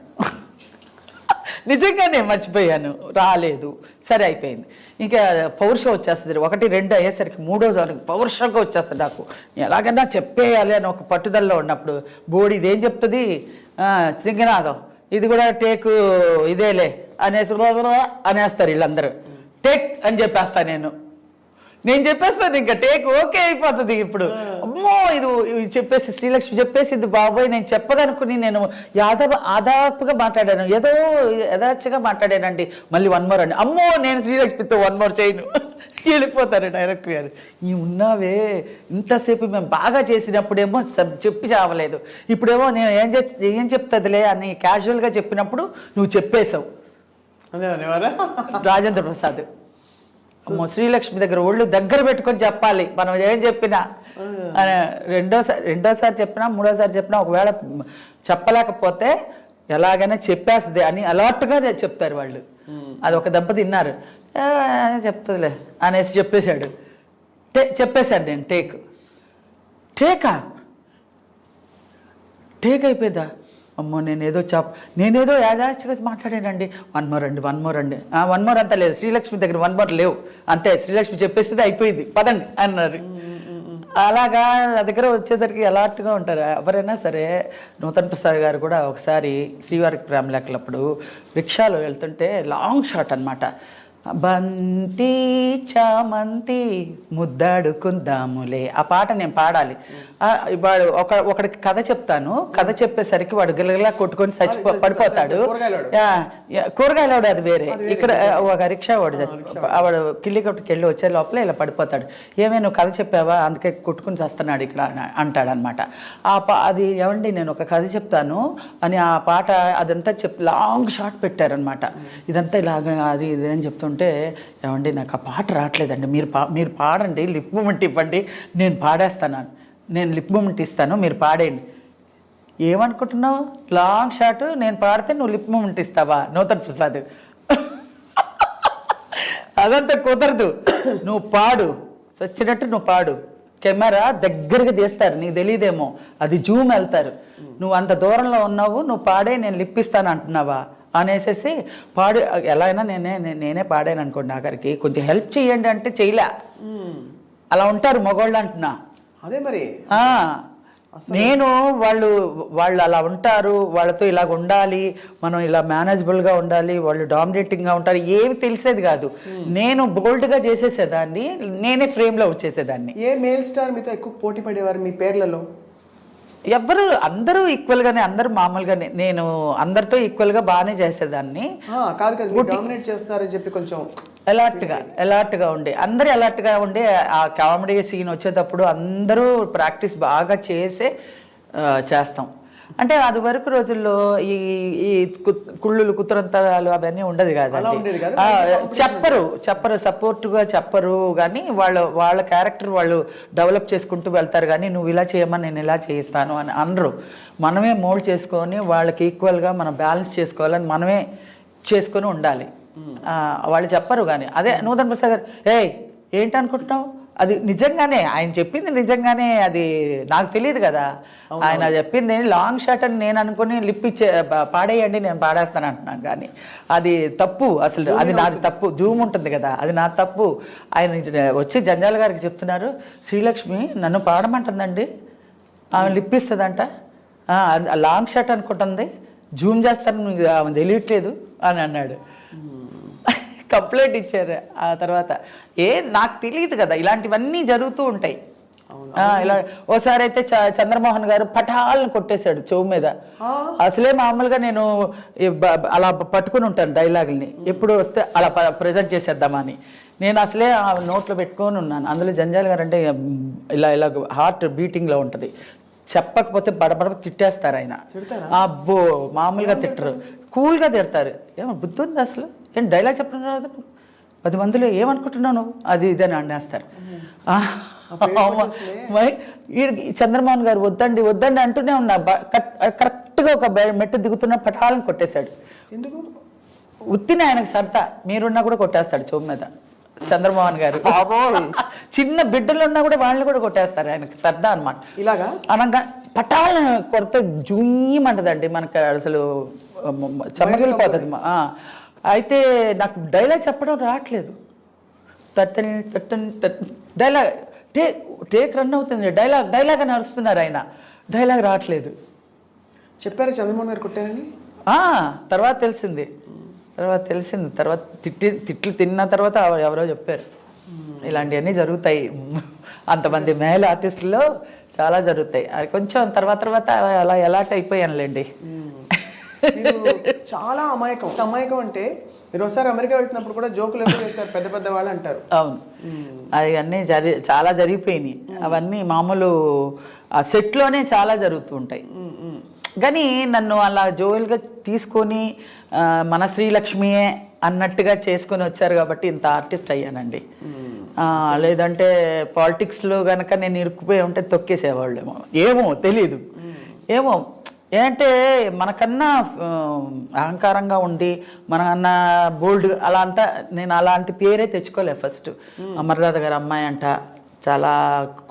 నిజంగా నేను మర్చిపోయాను, రాలేదు, సరే అయిపోయింది. ఇంకా పౌరుషం వచ్చేస్తుంది. 1, 2 అయ్యేసరికి 3వ పౌరుషంగా వచ్చేస్తుంది నాకు. ఎలాగైనా చెప్పేయాలి అని ఒక పట్టుదలలో ఉన్నప్పుడు బోడి ఇదేం చెప్తుంది, సింగనాదం ఇది కూడా టేకు ఇదేలే అనేసి అనేస్తారు వీళ్ళందరూ. టేక్ అని చెప్పేస్తాను నేను చెప్పేస్తాను, ఇంకా టేక్ ఓకే అయిపోతుంది. ఇప్పుడు అమ్మో ఇది చెప్పేసి శ్రీలక్ష్మి చెప్పేసింది బాబోయ్, నేను చెప్పదనుకుని నేను ఆదాపుగా మాట్లాడాను, ఏదో యథార్చగా మాట్లాడానండి. మళ్ళీ 1 more అండి, అమ్మో నేను శ్రీలక్ష్మితో 1 more చేయను, వెళ్ళిపోతారు డైరెక్టర్ గారు. ఈ ఉన్నావే ఇంతసేపు మేము బాగా చేసినప్పుడేమో చెప్పి చావలేదు, ఇప్పుడేమో నేను ఏం చెప్తుందిలే అని క్యాజువల్గా చెప్పినప్పుడు నువ్వు చెప్పేశావు. రాజేంద్ర ప్రసాద్ అమ్మో శ్రీలక్ష్మి దగ్గర ఒళ్ళు దగ్గర పెట్టుకొని చెప్పాలి మనం ఏం చెప్పినా. రెండోసారి చెప్పినా 3వసారి చెప్పినా ఒకవేళ చెప్పలేకపోతే ఎలాగైనా చెప్పేస్తుంది అని అలర్ట్గా చెప్తారు వాళ్ళు. అది ఒక దెబ్బ తిన్నారు, చెప్తుందిలే అనేసి చెప్పేశాడు. చెప్పేశాడు నేను టేక్ అయిపోయిందా, అమ్మో నేనేదో యాదాచిగా మాట్లాడానండి, 1 more అండి 1 more అండి, 1 more అంతా లేదు, శ్రీలక్ష్మి దగ్గర 1 more లేవు, అంతే శ్రీలక్ష్మి చెప్పేస్తే అయిపోయింది పదండి అన్నారు. అలాగా నా దగ్గర వచ్చేసరికి అలర్ట్గా ఉంటారు ఎవరైనా సరే. నూతన్ ప్రసాద్ గారు కూడా ఒకసారి శ్రీవారికి ప్రేమలేఖలప్పుడు రిక్షాలో వెళ్తుంటే లాంగ్ షాట్ అనమాట, బంతి చామంతి ముద్దాడుకుందాములే ఆ పాట నేను పాడాలి. వాడు ఒకడికి కథ చెప్తాను, కథ చెప్పేసరికి వాడు గిలగిలా కొట్టుకొని పడిపోతాడు. కూరగాయలవాడు అది వేరే, ఇక్కడ ఒక రిక్షా వాడు కిల్లి కొట్టుకు వెళ్ళి వచ్చే లోపల ఇలా పడిపోతాడు. ఏమే నువ్వు కథ చెప్పావా అందుకే కొట్టుకుని చేస్తున్నాడు ఇక్కడ అంటాడనమాట. అది ఏమండి నేను ఒక కథ చెప్తాను అని ఆ పాట అదంతా లాంగ్ షాట్ పెట్టారనమాట. ఇదంతా ఇలాగ అది ఇది అని చెప్తుంటే, ఏమండి నాకు ఆ పాట రావట్లేదండి, మీరు పాడండి, లిప్ మూమెంట్ ఇవ్వండి, నేను పాడేస్తాను, నేను లిప్ మూమెంట్ ఇస్తాను, మీరు పాడేయండి. ఏమనుకుంటున్నావు, లాంగ్ షాట్ నేను పాడితే నువ్వు లిప్ మూమెంట్ ఇస్తావా నూతన్ ప్రసాద్? అదంతా కుదరదు, నువ్వు పాడు, వచ్చినట్టు నువ్వు పాడు, కెమెరా దగ్గరికి తీస్తారు, నీకు తెలియదేమో అది జూమ్ వెళ్తారు, నువ్వు అంత దూరంలో ఉన్నావు, నువ్వు పాడే నేను లిప్ ఇస్తాను అంటున్నావా అనేసి పాడు. ఎలా అయినా నేనే పాడాను అనుకోండి, ఆఖరికి కొంచెం హెల్ప్ చేయండి అంటే చేయలే. అలా ఉంటారు మగవాళ్ళు అంటున్నా. అదే మరి నేను వాళ్ళు అలా ఉంటారు, వాళ్ళతో ఇలాగ ఉండాలి, మనం ఇలా మేనేజబుల్గా ఉండాలి, వాళ్ళు డామినేటింగ్గా ఉంటారు, ఏమి తెలిసేది కాదు. నేను బోల్డ్గా చేసేసేదాన్ని, నేనే ఫ్రేమ్లో వచ్చేసేదాన్ని. ఏ మేల్ స్టార్ మీతో ఎక్కువ పోటీ పడేవారు మీ పేర్లలో? అందరూ ఈక్వల్గానే, అందరూ మామూలుగానే, నేను అందరితో ఈక్వల్గా బాగానే చేసేదాన్ని. కాదు కదా డామినేట్ చేస్తారని చెప్పి కొంచెం అలర్ట్గా ఉండే, అందరూ అలర్ట్గా ఉండే. ఆ కామెడీ సీన్ వచ్చేటప్పుడు అందరూ ప్రాక్టీస్ బాగా చేస్తాం. అంటే అది వరకు రోజుల్లో ఈ కుళ్ళులు కుతురంతరాలు అవన్నీ ఉండదు కదండి. చెప్పరు సపోర్ట్గా చెప్పరు, కానీ వాళ్ళ క్యారెక్టర్ వాళ్ళు డెవలప్ చేసుకుంటూ వెళ్తారు. కానీ నువ్వు ఇలా చేయమని నేను ఇలా చేయిస్తాను అని అనరు. మనమే మోల్డ్ చేసుకొని వాళ్ళకి ఈక్వల్గా మనం బ్యాలెన్స్ చేసుకోవాలని మనమే చేసుకొని ఉండాలి. వాళ్ళు చెప్పరు. కానీ అదే నూతన్ ప్రసాద్ గారు ఏంటనుకుంటున్నావు అది నిజంగానే ఆయన చెప్పింది నిజంగానే, అది నాకు తెలియదు కదా. ఆయన చెప్పింది లాంగ్ షాట్ అని నేను అనుకుని లిప్ ఇచ్చే పాడేయండి నేను పాడేస్తాను అంటున్నాను, కానీ అది తప్పు. అసలు అది నాది తప్పు. జూమ్ ఉంటుంది కదా, అది నా తప్పు. ఆయన వచ్చి జంజాల గారికి చెప్తున్నారు, శ్రీలక్ష్మి నన్ను పాడమంటుందండి, ఆమె లిప్ ఇస్తుందంట, లాంగ్ షాట్ అనుకుంటుంది, జూమ్ చేస్తాను ఆమె తెలియట్లేదు అని అన్నాడు. కంప్లైంట్ ఇచ్చారు. ఆ తర్వాత నాకు తెలియదు కదా, ఇలాంటివన్నీ జరుగుతూ ఉంటాయి. ఇలా ఓసారి అయితే చంద్రమోహన్ గారు పటాలను కొట్టేశాడు చెవు మీద. అసలే మామూలుగా నేను అలా పట్టుకుని ఉంటాను డైలాగుల్ని, ఎప్పుడు వస్తే అలా ప్రజెంట్ చేసేద్దామని. నేను అసలే ఆ నోట్లో పెట్టుకొని ఉన్నాను. అందులో జంజాల గారు అంటే ఇలా ఇలా హార్ట్ బీటింగ్లో ఉంటుంది, చెప్పకపోతే బడబడ తిట్టేస్తారు ఆయన. అబ్బో మామూలుగా తిట్టరు, కూల్గా తిడతారు. ఏమో బుద్ధి ఉంది అసలు, ఏం డైలాగ్ చెప్పడం రాదు, 10 మందిలో ఏమనుకుంటున్నాను అది ఇదని అనేస్తారు. చంద్రమోహన్ గారు వద్దండి వద్దండి అంటూనే ఉన్నా, కరెక్ట్గా ఒక మెట్టు దిగుతున్న పటాలను కొట్టేశాడు. ఎందుకు? ఉత్తిని ఆయనకు సరదా, మీరున్నా కూడా కొట్టేస్తాడు చెవు మీద చంద్రమోహన్ గారు. చిన్న బిడ్డలు ఉన్నా కూడా వాళ్ళని కూడా కొట్టేస్తారు, ఆయనకి సరదా అనమాట. ఇలాగా అనగా పటాలను కొడితే జూయమంటదండి మనకు, అసలు చెమ్మగిలిపోతుంది. అయితే నాకు డైలాగ్ చెప్పడం రావట్లేదు, డైలాగ్ టేక్ రన్ అవుతుంది, డైలాగ్ అని అరుస్తున్నారు ఆయన, డైలాగ్ రావట్లేదు. చెప్పారు చంద్రమోహన్ గారు కొట్టారని? తర్వాత తెలిసింది, తర్వాత తిట్లు తిన్న తర్వాత ఎవరో చెప్పారు. ఇలాంటివన్నీ జరుగుతాయి, అంతమంది మేల్ ఆర్టిస్టుల్లో చాలా జరుగుతాయి. అది కొంచెం తర్వాత అలా ఎలాట్ అయిపోయానులేండి. చాలా అమాయకం అంటే మీరు ఒకసారి అమెరికా వెళ్తున్నప్పుడు కూడా జోకులు ఎక్కువ చేస్తారు పెద్ద పెద్ద వాళ్ళు అంటారు. అవును, అది అన్నీ చాలా జరిగిపోయినాయి. అవన్నీ మామూలు ఆ సెట్లోనే చాలా జరుగుతూ ఉంటాయి. కానీ నన్ను అలా జోయల్గా తీసుకొని మన శ్రీలక్ష్మియే అన్నట్టుగా చేసుకొని వచ్చారు కాబట్టి ఇంత ఆర్టిస్ట్ అయ్యానండి. లేదంటే పాలిటిక్స్లో కనుక నేను ఇరుక్కుపోయి ఉంటే తొక్కేసేవాళ్ళేమో, ఏమో తెలీదు. ఏమో ఏంటంటే మనకన్నా అహంకారంగా ఉండి మనకన్నా బోల్డ్ అలా అంతా, నేను అలాంటి పేరే తెచ్చుకోలే. ఫస్ట్ అమర్నాథ్ గారు అమ్మాయి అంట, చాలా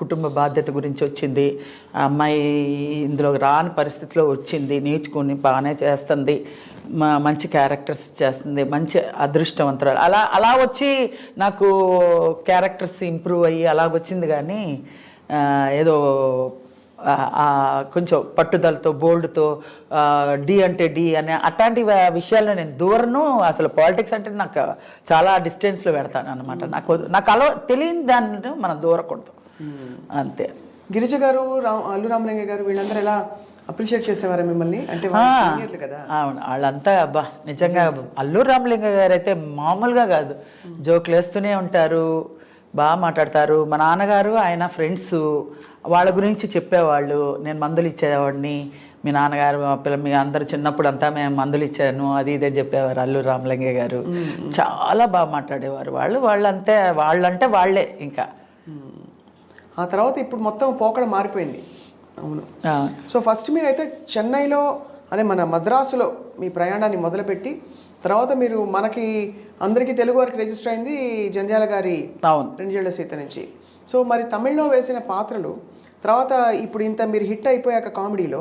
కుటుంబ బాధ్యత గురించి వచ్చింది ఆ అమ్మాయి, ఇందులో రాని పరిస్థితిలో వచ్చింది, నేర్చుకుని బాగానే చేస్తుంది, మంచి క్యారెక్టర్స్ చేస్తుంది, మంచి అదృష్టవంతురాలు. అలా వచ్చి నాకు క్యారెక్టర్స్ ఇంప్రూవ్ అయ్యి అలా వచ్చింది. కానీ ఏదో కొంచెం పట్టుదలతో బోల్డ్తో డి అంటే డి అనే అట్లాంటి విషయాల్లో నేను దూరను. అసలు పాలిటిక్స్ అంటే నాకు చాలా డిస్టెన్స్లో పెడతాను అనమాట. నాకు తెలియని దాన్ని మనం దూరకూడదు అంతే. గిరిజ గారు, అల్లు రామలింగ గారు వీళ్ళందరూ ఎలా అప్రిషియేట్ చేసేవారు మిమ్మల్ని? అంటే కదా. అవును, వాళ్ళంతా అబ్బా నిజంగా. అల్లు రామలింగ గారు అయితే మామూలుగా కాదు, జోకులు వేస్తూనే ఉంటారు, బాగా మాట్లాడతారు. మా నాన్నగారు ఆయన ఫ్రెండ్స్, వాళ్ళ గురించి చెప్పేవాళ్ళు. నేను మందులు ఇచ్చేవాడిని, మీ నాన్నగారు మీ అందరూ చిన్నప్పుడు అంతా మేము మందులు ఇచ్చాను అది ఇదే చెప్పేవారు అల్లు రామలింగ గారు. చాలా బాగా మాట్లాడేవారు వాళ్ళంతే, వాళ్ళంటే వాళ్ళే. ఇంకా ఆ తర్వాత ఇప్పుడు మొత్తం పోకడ మారిపోయింది. అవును. సో ఫస్ట్ మీరైతే చెన్నైలో అదే మన మద్రాసులో మీ ప్రయాణాన్ని మొదలుపెట్టి తర్వాత మీరు మనకి అందరికీ తెలుగు వారికి రిజిస్టర్ అయింది జంధ్యాల గారి 2 ఏళ్ల సీత నుంచి. సో మరి తమిళ్లో వేసిన పాత్రలు తర్వాత ఇప్పుడు ఇంత మీరు హిట్ అయిపోయాక కామెడీలో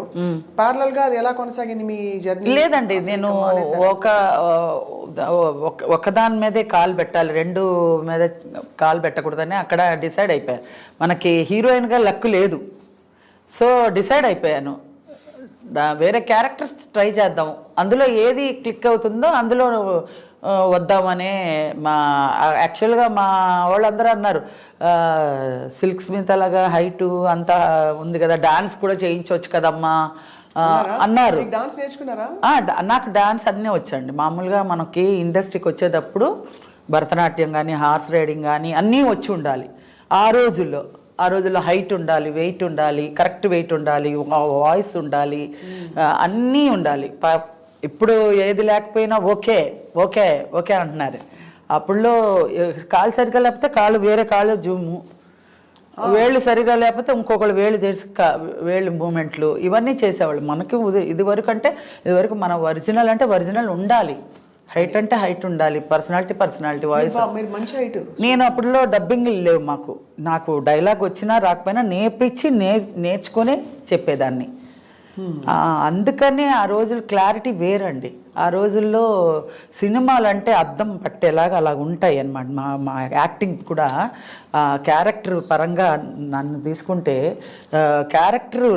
ప్యారలల్ గా అది ఎలా కొనసాగింది మీ జర్నీ? లేదండి, నేను ఒకదాని మీదే కాలు పెట్టాలి, 2 మీద కాలు పెట్టకూడదని అక్కడ డిసైడ్ అయిపోయాను. మనకి హీరోయిన్గా లక్ లేదు, సో డిసైడ్ అయిపోయాను వేరే క్యారెక్టర్స్ ట్రై చేద్దాం, అందులో ఏది క్లిక్ అవుతుందో అందులో వద్దామని. యాక్చువల్గా మా వాళ్ళందరూ అన్నారు, సిల్క్ స్మిత్ అలాగా హైటు అంతా ఉంది కదా, డాన్స్ కూడా చేయించవచ్చు కదమ్మా అన్నారు. డాన్స్ నేర్చుకున్నారా? నాకు డాన్స్ అన్నీ వచ్చండి. మామూలుగా మనకి ఇండస్ట్రీకి వచ్చేటప్పుడు భరతనాట్యం కానీ హార్స్ రైడింగ్ కానీ అన్నీ వచ్చి ఉండాలి. ఆ రోజుల్లో హైట్ ఉండాలి, వెయిట్ ఉండాలి, కరెక్ట్ వెయిట్ ఉండాలి, వాయిస్ ఉండాలి, అన్నీ ఉండాలి. ఇప్పుడు ఏది లేకపోయినా ఓకే ఓకే ఓకే అంటున్నారు. అప్పుడులో కాలు సరిగ్గా లేకపోతే వేరే కాళ్ళు జూము, వేళ్ళు సరిగా లేకపోతే ఇంకొకళ్ళు వేళ్ళు తెరిచి వేళ్ళు మూమెంట్లు ఇవన్నీ చేసేవాళ్ళు. మనకి ఇదివరకు మన ఒరిజినల్ అంటే ఒరిజినల్ ఉండాలి, హైట్ అంటే హైట్ ఉండాలి, పర్సనాలిటీ వాయిస్. మీరు మంచి హైట్. నేను అప్పుడులో డబ్బింగ్ లేవు మాకు, నాకు డైలాగ్ వచ్చినా రాకపోయినా నేర్పించి నేర్చుకొని చెప్పేదాన్ని. అందుకనే ఆ రోజులు క్లారిటీ వేరండి. ఆ రోజుల్లో సినిమాలు అంటే అద్దం పట్టేలాగా అలా ఉంటాయి అన్నమాట. మా యాక్టింగ్ కూడా క్యారెక్టర్ పరంగా నన్ను తీసుకుంటే క్యారెక్టర్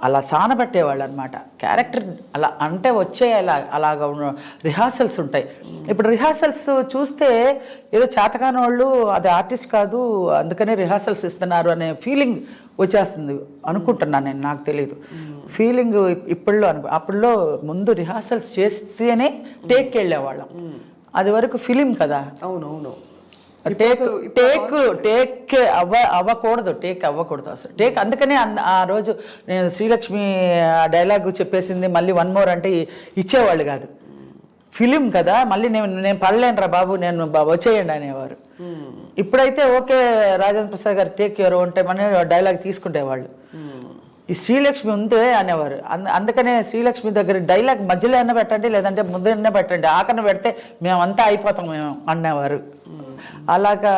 అలా సానబట్టేవాళ్ళు అనమాట. క్యారెక్టర్ అలా అంటే అలాగా రిహార్సల్స్ ఉంటాయి. ఇప్పుడు రిహార్సల్స్ చూస్తే ఏదో చేతకాని వాళ్ళు అది ఆర్టిస్ట్ కాదు అందుకనే రిహార్సల్స్ ఇస్తున్నారు అనే ఫీలింగ్ వచ్చేస్తుంది అనుకుంటున్నాను నేను, నాకు తెలియదు ఫీలింగ్ ఇప్పుడులో అప్పుడులో ముందు రిహార్సల్స్ చేస్తేనే టేక్కి వెళ్ళేవాళ్ళం. అది వరకు ఫిలిం కదా. అవునవును. టేక్ అవ్వకూడదు అసలు టేక్. అందుకనే ఆ రోజు నేను శ్రీలక్ష్మి డైలాగ్ చెప్పేసింది మళ్ళీ 1 more అంటే ఇచ్చేవాళ్ళు కాదు. ఫిలిం కదా, మళ్ళీ నేను పడలేను రా బాబు, నేను వచ్చేయండి అనేవారు. ఇప్పుడైతే ఓకే రాజేంద్ర ప్రసాద్ గారు టేక్ ఎవరు అంటే మన డైలాగ్ తీసుకుంటేవాళ్ళు. ఈ శ్రీలక్ష్మి ఉందే అనేవారు. అందుకనే శ్రీలక్ష్మి దగ్గర డైలాగ్ మధ్యలో అయినా పెట్టండి, లేదంటే ముందరనే పెట్టండి, ఆకన్నా పెడితే మేమంతా అయిపోతాం మేము అనేవారు. అలాగా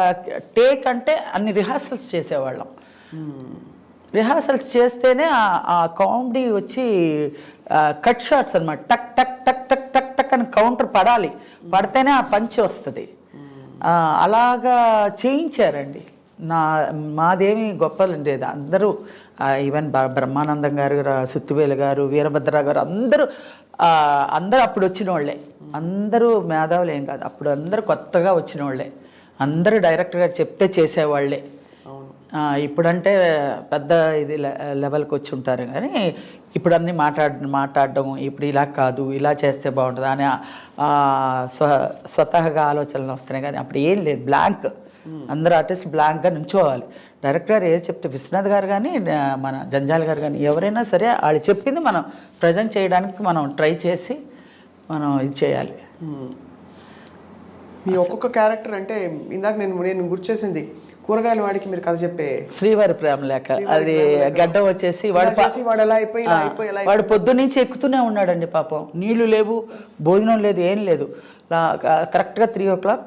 టేక్ అంటే అన్ని రిహార్సల్స్ చేసేవాళ్ళం. రిహార్సల్స్ చేస్తేనే ఆ కామెడీ వచ్చి కట్ షాట్స్ అనమాట. టక్ టక్ టక్ టక్ టక్ టక్ అని కౌంటర్ పడితేనే ఆ పంచ్ వస్తుంది. అలాగా చేయించారండి. మాదేమి గొప్పలు ఉండేది. అందరూ ఈవెన్ బ్రహ్మానందం గారు, సుత్తివేలు గారు, వీరభద్ర గారు అందరూ అప్పుడు వచ్చిన వాళ్ళే. అందరూ మేధావులు ఏం కాదు, అప్పుడు అందరూ కొత్తగా వచ్చిన వాళ్ళే. అందరూ డైరెక్టర్ గారు చెప్తే చేసేవాళ్ళే. ఇప్పుడంటే పెద్ద ఇది లెవెల్కి వచ్చి ఉంటారు కానీ ఇప్పుడు అన్నీ మాట్లాడడం ఇప్పుడు ఇలా కాదు ఇలా చేస్తే బాగుంటుంది అని స్వతహాగా ఆలోచనలు వస్తున్నాయి. కానీ అప్పుడు ఏం లేదు, బ్లాంక్. అందరూ ఆర్టిస్ట్ బ్లాంక్గా నుంచోవాలి. డైరెక్టర్ గారు ఏది చెప్తే విశ్వనాథ్ గారు కానీ మన జంజాల్ గారు కానీ ఎవరైనా సరే వాళ్ళు చెప్పింది మనం ప్రజెంట్ చేయడానికి మనం ట్రై చేసి మనం ఇది చేయాలి. మీ ఒక్కొక్క క్యారెక్టర్ అంటే ఇందాక నేను గుర్తు చేసింది కూరగాయల వాడికి మీరు కథ చెప్పే శ్రీవారి ప్రేమ లేఖ. అది గడ్డ వచ్చేసి వాడు పొద్దున్నుంచి ఎక్కుతూనే ఉన్నాడండి పాపం. నీళ్లు లేవు, భోజనం లేదు, ఏం లేదు. కరెక్ట్గా 3 o'clock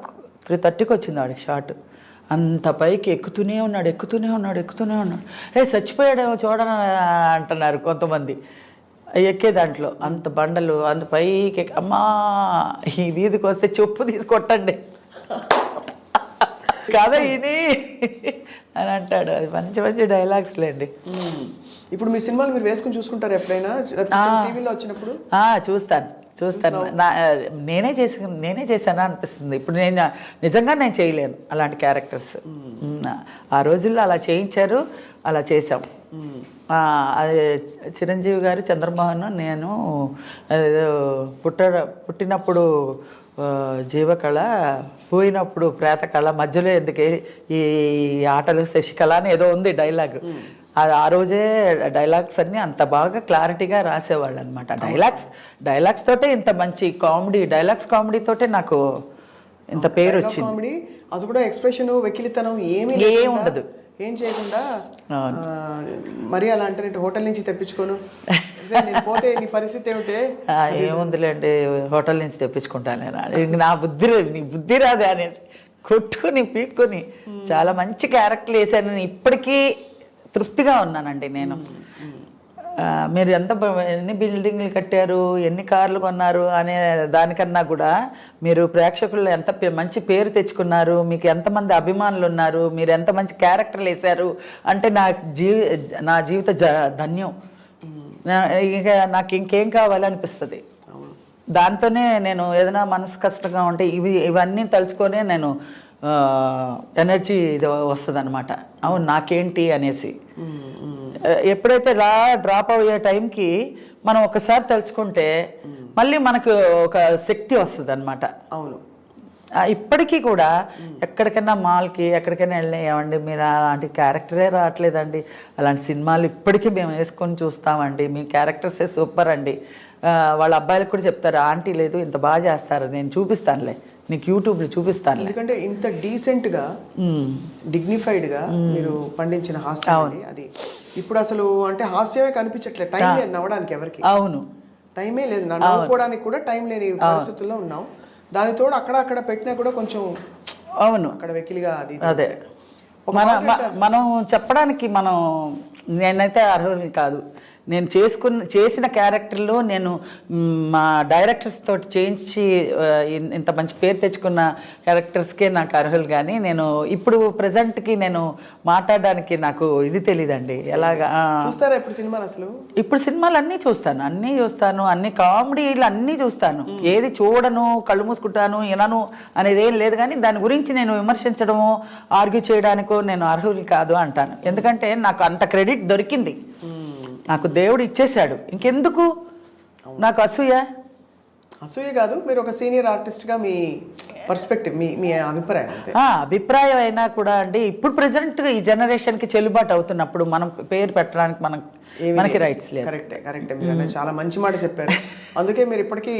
3:30కి వచ్చింది వాడికి షాట్. అంత పైకి ఎక్కుతూనే ఉన్నాడు. చచ్చిపోయాడేమో చూడని అంటున్నారు కొంతమంది ఎక్కే దాంట్లో. అంత బండలు అంత పైకి అమ్మా ఈ వీధికి వస్తే చెప్పు తీసుకొట్టండి కదా ఈయన అని అంటాడు. అది మంచి మంచి డైలాగ్స్ లేండి. ఇప్పుడు మీ సినిమాలు మీరు వేసుకుని చూసుకుంటారు ఎప్పుడైనా టీవీలో వచ్చినప్పుడు? చూస్తాను. నేనే చేశానా అనిపిస్తుంది. ఇప్పుడు నిజంగా నేను చేయలేను అలాంటి క్యారెక్టర్స్. ఆ రోజుల్లో అలా చేయించారు, అలా చేసాం. అది చిరంజీవి గారు, చంద్రమోహన్, నేను పుట్టినప్పుడు జీవకళ, పోయినప్పుడు ప్రేతకళ, మధ్యలో ఎందుకే ఈ ఆటలు శశికళ అని ఏదో ఉంది డైలాగ్. ఆ రోజే డైలాగ్స్ అన్నీ అంత బాగా క్లారిటీగా రాసేవాళ్ళు అనమాట. డైలాగ్స్ తోటే ఇంత మంచి కామెడీ, కామెడీ తోటే నాకు ఇంత పేరు వచ్చింది. అది కూడా ఎక్స్ప్రెషన్, వెకిలితనం ఏమీ ఉండదు, ఏం చేయకుండా. మరి అలా అంటే హోటల్ నుంచి తెప్పించుకోను పోతే నీ పరిస్థితి ఏమిటే? ఏముందిలేండి, హోటల్ నుంచి తెప్పించుకుంటాను నేను. నా నీ బుద్ధి రాదే అనేసి కొట్టుకొని పీక్కొని చాలా మంచి క్యారెక్టర్లు వేసాను. ఇప్పటికీ తృప్తిగా ఉన్నానండి నేను. మీరు ఎన్ని బిల్డింగ్లు కట్టారు, ఎన్ని కార్లు కొన్నారు అనే దానికన్నా కూడా మీరు ప్రేక్షకులు ఎంత మంచి పేరు తెచ్చుకున్నారు, మీకు ఎంతమంది అభిమానులు ఉన్నారు, మీరు ఎంత మంచి క్యారెక్టర్లు వేశారు అంటే నా జీవిత ధన్యం. ఇక నాకు ఇంకేం కావాలనిపిస్తుంది. దాంతోనే నేను ఏదైనా మనసు కష్టంగా ఉంటే ఇవన్నీ తలుచుకొనే నేను ఎనర్జీ ఇది వస్తుంది అనమాట. అవును నాకేంటి అనేసి. ఎప్పుడైతే ఇలా డ్రాప్ అయ్యే టైంకి మనం ఒకసారి తలుచుకుంటే మళ్ళీ మనకు ఒక శక్తి వస్తుంది అనమాట. అవును. ఇప్పటికీ కూడా ఎక్కడికైనా మాల్కి ఎక్కడికైనా వెళ్ళినామండి, మీరు అలాంటి క్యారెక్టరే రావట్లేదండి, అలాంటి సినిమాలు ఇప్పటికీ మేము వేసుకొని చూస్తామండి, మీ క్యారెక్టర్సే సూపర్ అండి. వాళ్ళ అబ్బాయిలకు కూడా చెప్తారు, ఆంటీ లేదు ఇంత బాగా చేస్తారు, నేను చూపిస్తానులే నీకు యూట్యూబ్లో చూపిస్తాను. ఎందుకంటే ఇంత డీసెంట్గా డిగ్నిఫైడ్గా మీరు పండించిన హాస్యం అది ఇప్పుడు అసలు అంటే హాస్యమే కనిపించట్లేదు, టైం నవ్వడానికి ఎవరికి. అవును, టైమే లేదు, నవ్వుకోవడానికి కూడా టైం లేని పరిస్థితుల్లో ఉన్నాం. దానితోడు అక్కడ పెట్టినా కూడా కొంచెం అవును అక్కడ వెకిలిగా అది అదే మనం చెప్పడానికి నేనైతే అర్హులు కాదు. నేను చేసిన క్యారెక్టర్లో నేను మా డైరెక్టర్స్ తోటి చేయించి ఇంత మంచి పేరు తెచ్చుకున్న క్యారెక్టర్స్కే నాకు అర్హులు. కానీ నేను ఇప్పుడు ప్రజెంట్కి నేను మాట్లాడడానికి నాకు ఇది తెలియదండి ఎలాగా. చూస్తారా ఇప్పుడు సినిమాలు? అసలు ఇప్పుడు సినిమాలు అన్నీ చూస్తాను, అన్ని కామెడీలు అన్నీ చూస్తాను. ఏది చూడను, కళ్ళు మూసుకుంటాను, వినను అనేది ఏం లేదు. కానీ దాని గురించి నేను విమర్శించడమో ఆర్గ్యూ చేయడానికో నేను అర్హులు కాదు అంటాను. ఎందుకంటే నాకు అంత క్రెడిట్ దొరికింది, నాకు దేవుడు ఇచ్చేశాడు. ఇంకెందుకు నాకు అసూయ కాదు, మీరు ఒక సీనియర్ ఆర్టిస్ట్గా మీ పర్స్పెక్టివ్, మీ అభిప్రాయం. అభిప్రాయం అయినా కూడా అండి, ఇప్పుడు ప్రజెంట్ ఈ జనరేషన్కి చెల్లుబాటు అవుతున్నప్పుడు మనం పేరు పెట్టడానికి మనకి రైట్స్ లేదు. కరెక్టే మీరు చాలా మంచి మాట చెప్పారు. అందుకే మీరు ఇప్పటికీ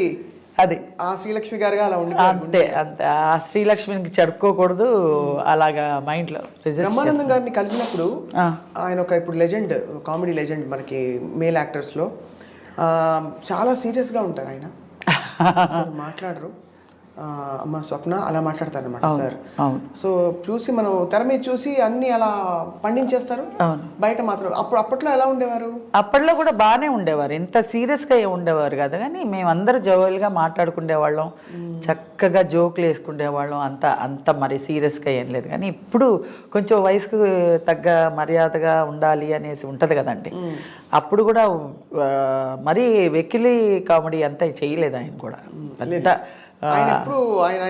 అది ఆ శ్రీలక్ష్మి గారుగా అలా ఉండి అంతే ఆ శ్రీలక్ష్మికి చెడుకోకూడదు, అలాగా మైండ్లో. బ్రహ్మానందం గారిని కలిసినప్పుడు ఆయన ఒక ఇప్పుడు లెజెండ్, కామెడీ లెజెండ్ మనకి మేల్ యాక్టర్స్లో. చాలా సీరియస్గా ఉంటారు ఆయన, మాట్లాడరు. అమ్మ స్వప్న అలా మాట్లాడతారు అనమాట సార్. సో చూసి మనం తెర మీద చూసి అన్ని అలా పండించేస్తారు, బయట మాత్రం. అప్పట్లో ఎలా ఉండేవారు? అప్పట్లో కూడా బాగానే ఉండేవారు, ఇంత సీరియస్గా ఉండేవారు కదా. కానీ మేమందరూ జోవల్గా మాట్లాడుకునేవాళ్ళం, చక్కగా జోకులు వేసుకునేవాళ్ళం, అంత మరి సీరియస్గా ఏం లేదు. కానీ ఇప్పుడు కొంచెం వయసుకు తగ్గ మర్యాదగా ఉండాలి అనేసి ఉంటుంది కదండి. అప్పుడు కూడా మరీ వెకిలి కామెడీ అంతా చేయలేదు ఆయన కూడా. పెద్ద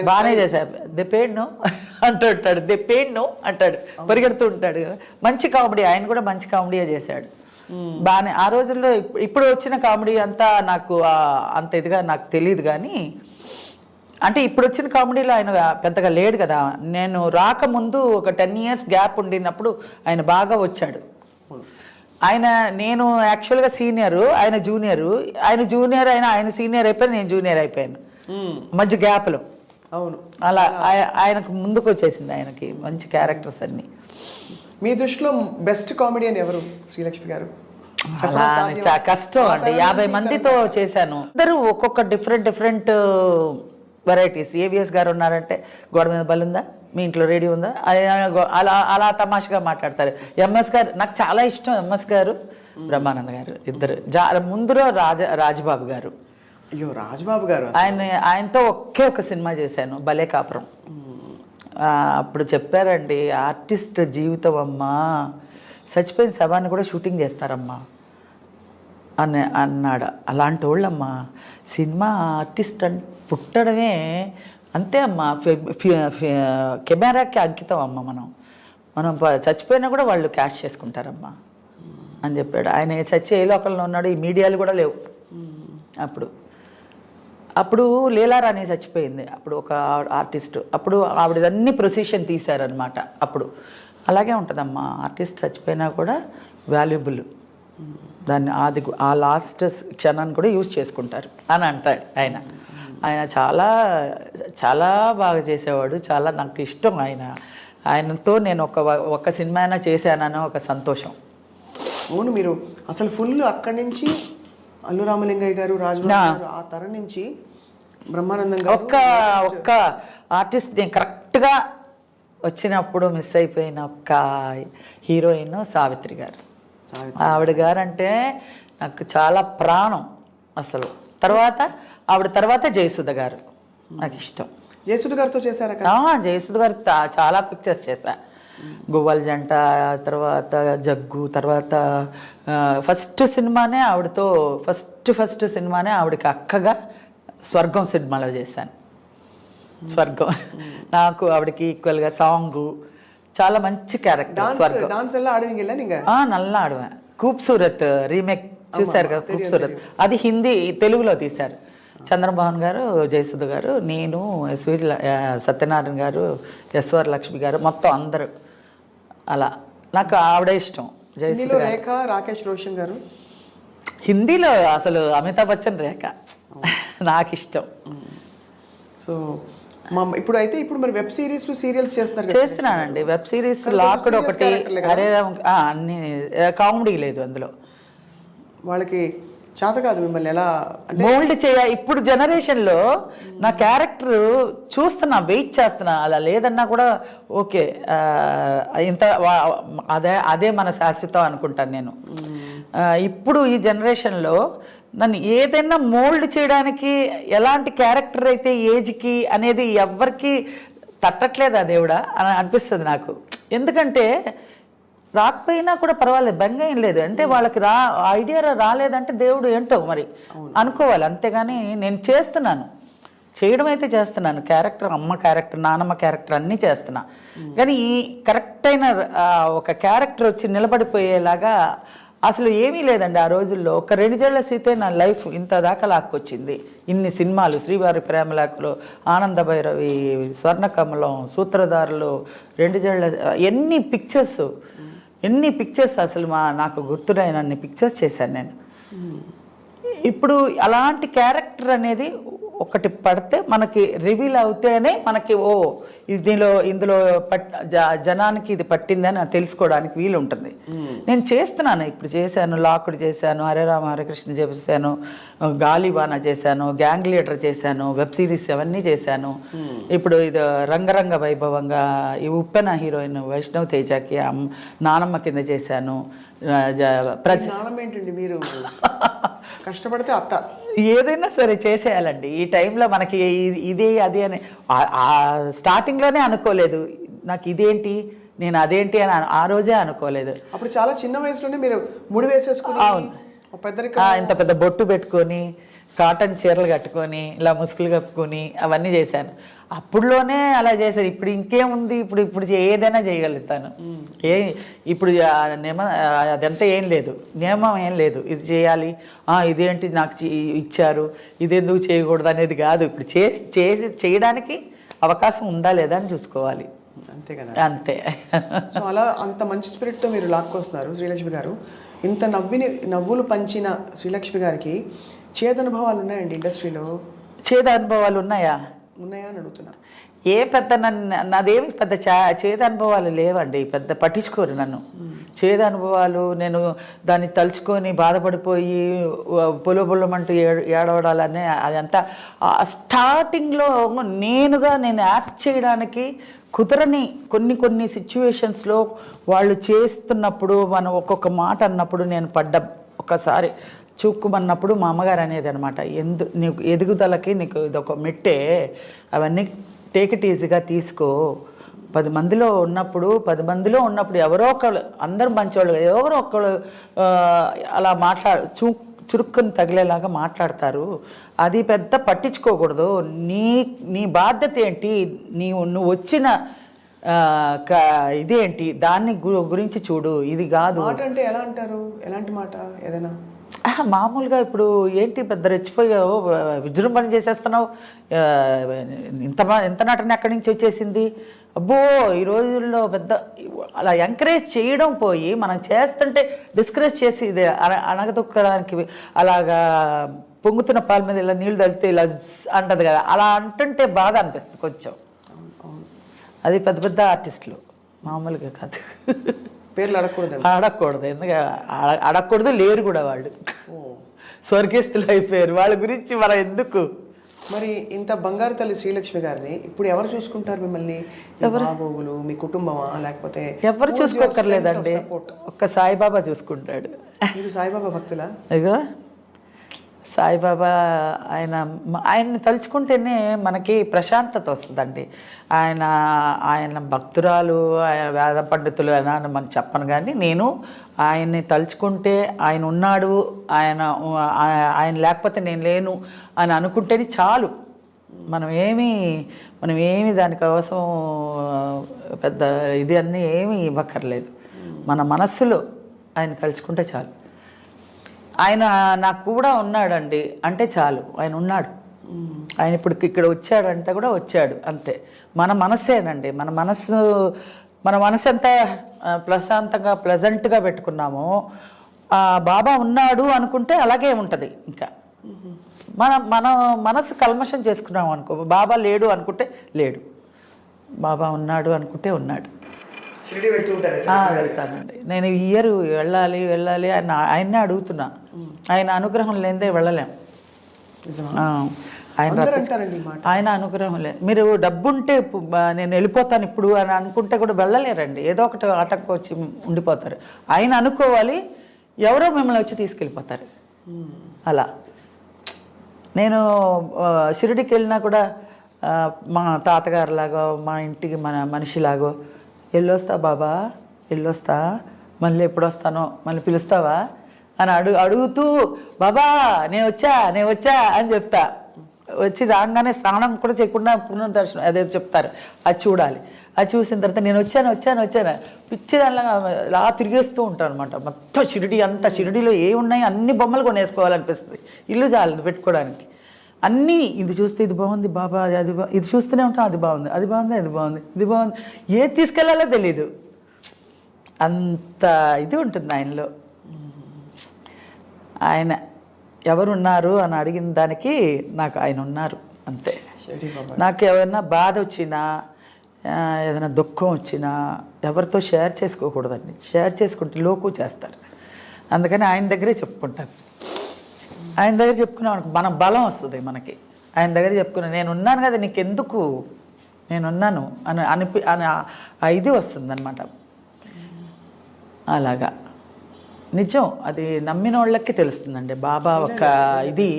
బాగానే చేశారు. దే పేడ్ నో అంటాడు, పరిగెడుతూ ఉంటాడు. మంచి కామెడీ, ఆయన కూడా మంచి కామెడీయే చేశాడు బాగానే. ఆ రోజుల్లో ఇప్పుడు వచ్చిన కామెడీ అంతా నాకు అంత ఇదిగా నాకు తెలియదు. కానీ అంటే ఇప్పుడు వచ్చిన కామెడీలో ఆయన పెద్దగా లేడు కదా. నేను రాకముందు ఒక 10 years గ్యాప్ ఉండినప్పుడు ఆయన బాగా వచ్చాడు. నేను యాక్చువల్గా సీనియరు, ఆయన జూనియరు. ఆయన సీనియర్ అయిపోయాను, నేను జూనియర్ అయిపోయాను మధ్య గ్యాప్లో. అవును, అలా ఆయనకు ముందుకు వచ్చేసింది, ఆయనకి మంచి క్యారెక్టర్స్ అన్ని. మీ దృష్టిలో బెస్ట్ కామెడియన్ ఎవరు శ్రీలక్ష్మి గారు? అలా చాలా కష్టం అండి. 50 మందితో చేశాను, అందరూ ఒక్కొక్క డిఫరెంట్ వెరైటీస్. ఏవిఎస్ గారు ఉన్నారంటే గోడ మీద బలుందా, మీ ఇంట్లో రేడియో ఉందా, అలా తమాషగా మాట్లాడతారు. ఎంఎస్ గారు నాకు చాలా ఇష్టం, ఎంఎస్ గారు, బ్రహ్మానంద గారు ఇద్దరు. ముందులో రాజబాబు గారు. అయ్యో రాజబాబు గారు, ఆయనతో ఒక సినిమా చేశాను, భలే కాపురం. అప్పుడు చెప్పారండి, ఆర్టిస్ట్ జీవితం అమ్మా, చచ్చిపోయిన శవాన్ని కూడా షూటింగ్ చేస్తారమ్మా అన్నాడు. అలాంటి వాళ్ళమ్మా సినిమా ఆర్టిస్ట్ పుట్టడమే అంతే అమ్మా, కెమెరాకి అంకితం అమ్మ. మనం చచ్చిపోయినా కూడా వాళ్ళు క్యాష్ చేసుకుంటారమ్మా అని చెప్పాడు. ఆయన చచ్చి ఏ లోకల్లో ఉన్నాడు, ఈ మీడియాలు కూడా లేవు అప్పుడు లీలారాణి చచ్చిపోయింది, అప్పుడు ఒక ఆర్టిస్ట్. అప్పుడు ఆవిడదన్నీ ప్రొసీషన్ తీశారనమాట. అప్పుడు అలాగే ఉంటుందమ్మా, ఆర్టిస్ట్ చచ్చిపోయినా కూడా వాల్యుబుల్, దాన్ని ఆ లాస్ట్ క్షణాన్ని కూడా యూజ్ చేసుకుంటారు అని అంటాడు ఆయన. చాలా చాలా బాగా చేసేవాడు, చాలా నాకు ఇష్టం ఆయనతో నేను ఒక సినిమా అయినా చేశానని ఒక సంతోషం. అవును, మీరు అసలు ఫుల్ అక్కడి నుంచి అల్లు రామలింగయ్య గారు, రాజబాబు గారు, ఆ తరం నుంచి బ్రహ్మానందం గారు, ఒక్క ఆర్టిస్ట్ నేను కరెక్ట్గా వచ్చినప్పుడు మిస్ అయిపోయిన ఒక్క హీరోయిన్ సావిత్రి గారు. ఆవిడ గారు అంటే నాకు చాలా ప్రాణం అసలు. ఆవిడ తర్వాత జయసుధ గారు నాకు ఇష్టం. జయసుధ గారితో చేశారా? జయసుధ గారు చాలా పిక్చర్స్ చేశా. గువ్వల జంట, తర్వాత జగ్గు, తర్వాత ఫస్ట్ సినిమానే ఆవిడతో ఫస్ట్ సినిమానే ఆవిడకి అక్కగా స్వర్గం సినిమాలో చేశాను. స్వర్గం నాకు ఆవిడకి ఈక్వల్గా సాంగు, చాలా మంచి క్యారెక్టర్. స్వర్గం నల్లా ఆడువా. ఖూబ్సూరత్ రీమేక్ చూశారు కదా, ఖూబ్సూరత్, అది హిందీ తెలుగులో తీశారు. చంద్రమోహన్ గారు, జయసుధ గారు, నేను, సత్యనారాయణ గారు, ఎస్ఆర్ లక్ష్మి గారు, మొత్తం అందరూ. అలా నాకు ఆవిడ ఇష్టం. జయసుధ రేఖ, రాకేష్ రోషన్ గారు. హిందీలో అసలు అమితాబ్ బచ్చన్, రేఖ నాకు ఇష్టం. సో ఇప్పుడు మరి వెబ్ సిరీస్, సీరియల్స్ చేస్తున్నానండి. వెబ్ సిరీస్ లాక్డ్ ఒకటి, అరే అన్ని కామెడీ లేదు అందులో. వాళ్ళకి చేత కాదు మిమ్మల్ని ఎలా అంటే మోల్డ్ ఇప్పుడు జనరేషన్లో నా క్యారెక్టర్ చూస్తున్నా, వెయిట్ చేస్తున్నా. అలా లేదన్నా కూడా ఓకే, ఇంత అదే మన శాశ్వతం అనుకుంటాను నేను. ఇప్పుడు ఈ జనరేషన్లో నన్ను ఏదైనా మోల్డ్ చేయడానికి ఎలాంటి క్యారెక్టర్ అయితే ఏజ్కి అనేది ఎవ్వరికి తట్టట్లేదా దేవుడా అని అనిపిస్తుంది నాకు. ఎందుకంటే రాకపోయినా కూడా పర్వాలేదు, బెంగ ఏం లేదు. అంటే వాళ్ళకి ఐడియా రాలేదంటే దేవుడు ఏంటో మరి అనుకోవాలి, అంతేగాని నేను చేయడం అయితే చేస్తున్నాను. క్యారెక్టర్, అమ్మ క్యారెక్టర్, నానమ్మ క్యారెక్టర్ అన్నీ చేస్తున్నా. కానీ ఈ కరెక్ట్ అయిన ఒక క్యారెక్టర్ వచ్చి నిలబడిపోయేలాగా అసలు ఏమీ లేదండి ఆ రోజుల్లో. ఒక 2 జళ్ల సీతే నా లైఫ్ ఇంత దాకా లాక్కొచ్చింది. ఇన్ని సినిమాలు, శ్రీవారి ప్రేమలాకులు, ఆనంద భైరవి, స్వర్ణకమలం, సూత్రధారులు, 2 జళ్ల, ఎన్ని పిక్చర్స్ అసలు నాకు గుర్తురాయన అన్ని పిక్చర్స్ చేశాను నేను. ఇప్పుడు అలాంటి క్యారెక్టర్ అనేది ఒకటి పడితే మనకి రివీల్ అవుతేనే మనకి ఇందులో జనానికి ఇది పట్టిందని తెలుసుకోవడానికి వీలు ఉంటుంది. నేను చేస్తున్నాను, ఇప్పుడు చేశాను, లాకుడు చేశాను, హరే రామ హరే కృష్ణ చేశాను, గాలివాన చేశాను, గ్యాంగ్ లీడర్ చేశాను, వెబ్ సిరీస్ అవన్నీ చేశాను. ఇప్పుడు ఇది రంగరంగ వైభవంగా ఈ ఉప్పెన హీరోయిన్ వైష్ణవ్ తేజకి నానమ్మ కింద చేశాను. ఏంటండి మీరు కష్టపడితే అత్త ఏదైనా సరే చేసేయాలండి. ఈ టైంలో మనకి ఇది అది అని స్టార్టింగ్లోనే అనుకోలేదు. నాకు ఇదేంటి, నేను అదేంటి అని ఆ రోజే అనుకోలేదు. అప్పుడు చాలా చిన్న వయసులోనే మీరు ముడి వేసేసుకుని, ఇంత పెద్ద బొట్టు పెట్టుకొని, కాటన్ చీరలు కట్టుకొని, ఇలా ముసుగులు కప్పుకొని అవన్నీ చేశాను. అప్పుడులోనే అలా చేశారు. ఇప్పుడు ఇంకేముంది, ఇప్పుడు ఏదైనా చేయగలుగుతాను. ఇప్పుడు అదంతా ఏం లేదు, నియమం ఏం లేదు. ఇది చేయాలి, ఇదేంటి నాకు ఇచ్చారు, ఇదెందుకు చేయకూడదు అనేది కాదు. ఇప్పుడు చేయడానికి అవకాశం ఉందా లేదా అని చూసుకోవాలి, అంతే కదా. అంతే. సో అలా అంత మంచి స్పిరిట్తో మీరు లాక్కొస్తున్నారు శ్రీలక్ష్మి గారు. ఇంత నవ్వులు పంచిన శ్రీలక్ష్మి గారికి చేదనుభవాలు ఉన్నాయండి ఇండస్ట్రీలో? చేదనుభవాలు ఉన్నాయా అని అడుగుతున్నా. నాదేమి పెద్ద చేదు అనుభవాలు లేవండి. పెద్ద పట్టించుకోరు నన్ను. చేదు అనుభవాలు నేను దాన్ని తలుచుకొని బాధపడిపోయి పొలమంటూ ఏడవడాలనే అదంతా స్టార్టింగ్లో నేను యాక్ట్ చేయడానికి కుదరని కొన్ని సిచ్యువేషన్స్లో వాళ్ళు చేస్తున్నప్పుడు మనం ఒక్కొక్క మాట అన్నప్పుడు నేను ఒకసారి చూక్కుమన్నప్పుడు మా అమ్మగారు అనేది అనమాట, నీకు ఎదుగుదలకి నీకు ఇదొక మెట్టే, అవన్నీ టేక్ ఇట్ ఈజీగా తీసుకో. 10 మందిలో ఉన్నప్పుడు ఎవరో ఒకళ్ళు, అందరూ మంచివాళ్ళు, ఎవరో ఒకళ్ళు అలా చురుక్కుని తగిలేలాగా మాట్లాడతారు. అది పెద్ద పట్టించుకోకూడదు. నీ బాధ్యత ఏంటి, నువ్వు వచ్చిన ఇదేంటి, దాన్ని గురించి చూడు, ఇది కాదు. మాట అంటే ఎలా అంటారు? ఎలాంటి మాట? ఏదైనా మామూలుగా ఇప్పుడు ఏంటి పెద్ద రెచ్చిపోయావు, విజృంభణ చేసేస్తున్నావు, ఎంత నటన ఎక్కడి నుంచి వచ్చేసింది, అబ్బో ఈ రోజుల్లో పెద్ద అలా ఎంకరేజ్ చేయడం పోయి మనం చేస్తుంటే డిస్కరేజ్ చేసి ఇది అణగదొక్కడానికి అలాగా పొంగుతున్న పాల మీద ఇలా నీళ్ళు తలితే ఇలా అంటది కదా, అలా అంటుంటే బాధ అనిపిస్తుంది కొంచెం. అది పెద్ద ఆర్టిస్టులు, మామూలుగా కాదు. పేర్లు అడగకూడదు, ఎందుకంటే అడగకూడదు, లేరు కూడా వాళ్ళు, స్వర్గస్థులు అయిపోయారు. వాళ్ళ గురించి మనం ఎందుకు. మరి ఇంత బంగారు తల్లి శ్రీలక్ష్మి గారిని ఇప్పుడు ఎవరు చూసుకుంటారు మిమ్మల్ని? బాగోగులు మీ కుటుంబమా, లేకపోతే ఎవరు చూసుకోకర్లేదండి, ఒక్క సాయిబాబా చూసుకుంటాడు. మీరు సాయిబాబా భక్తులా? ఇగో సాయిబాబా ఆయన్ని తలుచుకుంటేనే మనకి ప్రశాంతత వస్తుందండి. ఆయన భక్తురాలు, ఆయన వేద పండితులు అని మనం చెప్పను, కానీ నేను ఆయన్ని తలుచుకుంటే ఆయన ఉన్నాడు, ఆయన లేకపోతే నేను లేను అని అనుకుంటేనే చాలు. మనం ఏమి దానికోసం పెద్ద ఇది అన్నీ ఏమీ ఇవ్వక్కర్లేదు. మన మనస్సులో ఆయన కలుసుకుంటే చాలు. ఆయన నాకు కూడా ఉన్నాడండి అంటే చాలు, ఆయన ఉన్నాడు. ఆయన ఇప్పుడు ఇక్కడ వచ్చాడంటే కూడా వచ్చాడు, అంతే. మన మనస్సేనండి, మన మనసు ఎంత ప్రశాంతంగా ప్లెజెంట్గా పెట్టుకున్నామో బాబా ఉన్నాడు అనుకుంటే అలాగే ఉంటుంది. ఇంకా మన మనసు కల్మషం చేసుకున్నాం అనుకో, బాబా లేడు అనుకుంటే లేడు, బాబా ఉన్నాడు అనుకుంటే ఉన్నాడు. షిరిడి వెళ్తూ ఉంటారు వెళ్తానండి. నేను ఈ ఇయర్ వెళ్ళాలి వెళ్ళాలి అని ఆయన్నే అడుగుతున్నా. ఆయన అనుగ్రహం లేనిదే వెళ్ళలేం. ఆయన అనుగ్రహం లేదు. మీరు డబ్బుంటే నేను వెళ్ళిపోతాను ఇప్పుడు అని అనుకుంటే కూడా వెళ్ళలేరండి. ఏదో ఒకటి ఆటకు వచ్చి ఉండిపోతారు. ఆయన అనుకోవాలి, ఎవరో మిమ్మల్ని వచ్చి తీసుకెళ్ళిపోతారు. అలా నేను షిరిడికి వెళ్ళినా కూడా మా తాతగారులాగో మా ఇంటికి మన మనిషిలాగో వెళ్ళొస్తా బాబా, వెళ్ళొస్తా, మళ్ళీ ఎప్పుడు వస్తానో, మళ్ళీ పిలుస్తావా అని అడుగుతూ బాబా నేను వచ్చా అని చెప్తా. వచ్చి రాగానే స్నానం కూడా చేయకుండా పునర్దర్శనం అదే చెప్తారు, అది చూడాలి. అది చూసిన తర్వాత నేను వచ్చాను పిచ్చి అలా తిరిగేస్తూ ఉంటాను అనమాట. మొత్తం షిరిడి అంతా, షిరిడిలో ఏ ఉన్నాయి అన్ని బొమ్మలు కొనేసుకోవాలనిపిస్తుంది. ఇల్లు చాలు పెట్టుకోవడానికి. అన్నీ ఇది చూస్తే ఇది బాగుంది బాబా, అది ఇది చూస్తూనే ఉంటాం, అది బాగుంది ఇది బాగుంది ఏది తీసుకెళ్లాలో తెలీదు. అంత ఇది ఉంటుంది ఆయనలో. ఆయన ఎవరున్నారు అని అడిగిన దానికి నాకు ఆయన ఉన్నారు అంతే. నాకు ఏమైనా బాధ వచ్చినా ఏదైనా దుఃఖం వచ్చినా ఎవరితో షేర్ చేసుకోకూడదండి. షేర్ చేసుకుంటే లోకు చేస్తారు. అందుకని ఆయన దగ్గరే చెప్పుకుంటాను. ఆయన దగ్గర చెప్పుకున్నా మన బలం వస్తుంది మనకి. ఆయన దగ్గర చెప్పుకున్నా నేను ఉన్నాను కదా నీకెందుకు, నేనున్నాను అని ఇది వస్తుంది అనమాట. అలాగా నిజం. అది నమ్మిన వాళ్ళకి తెలుస్తుందండి బాబా ఒక ఇది.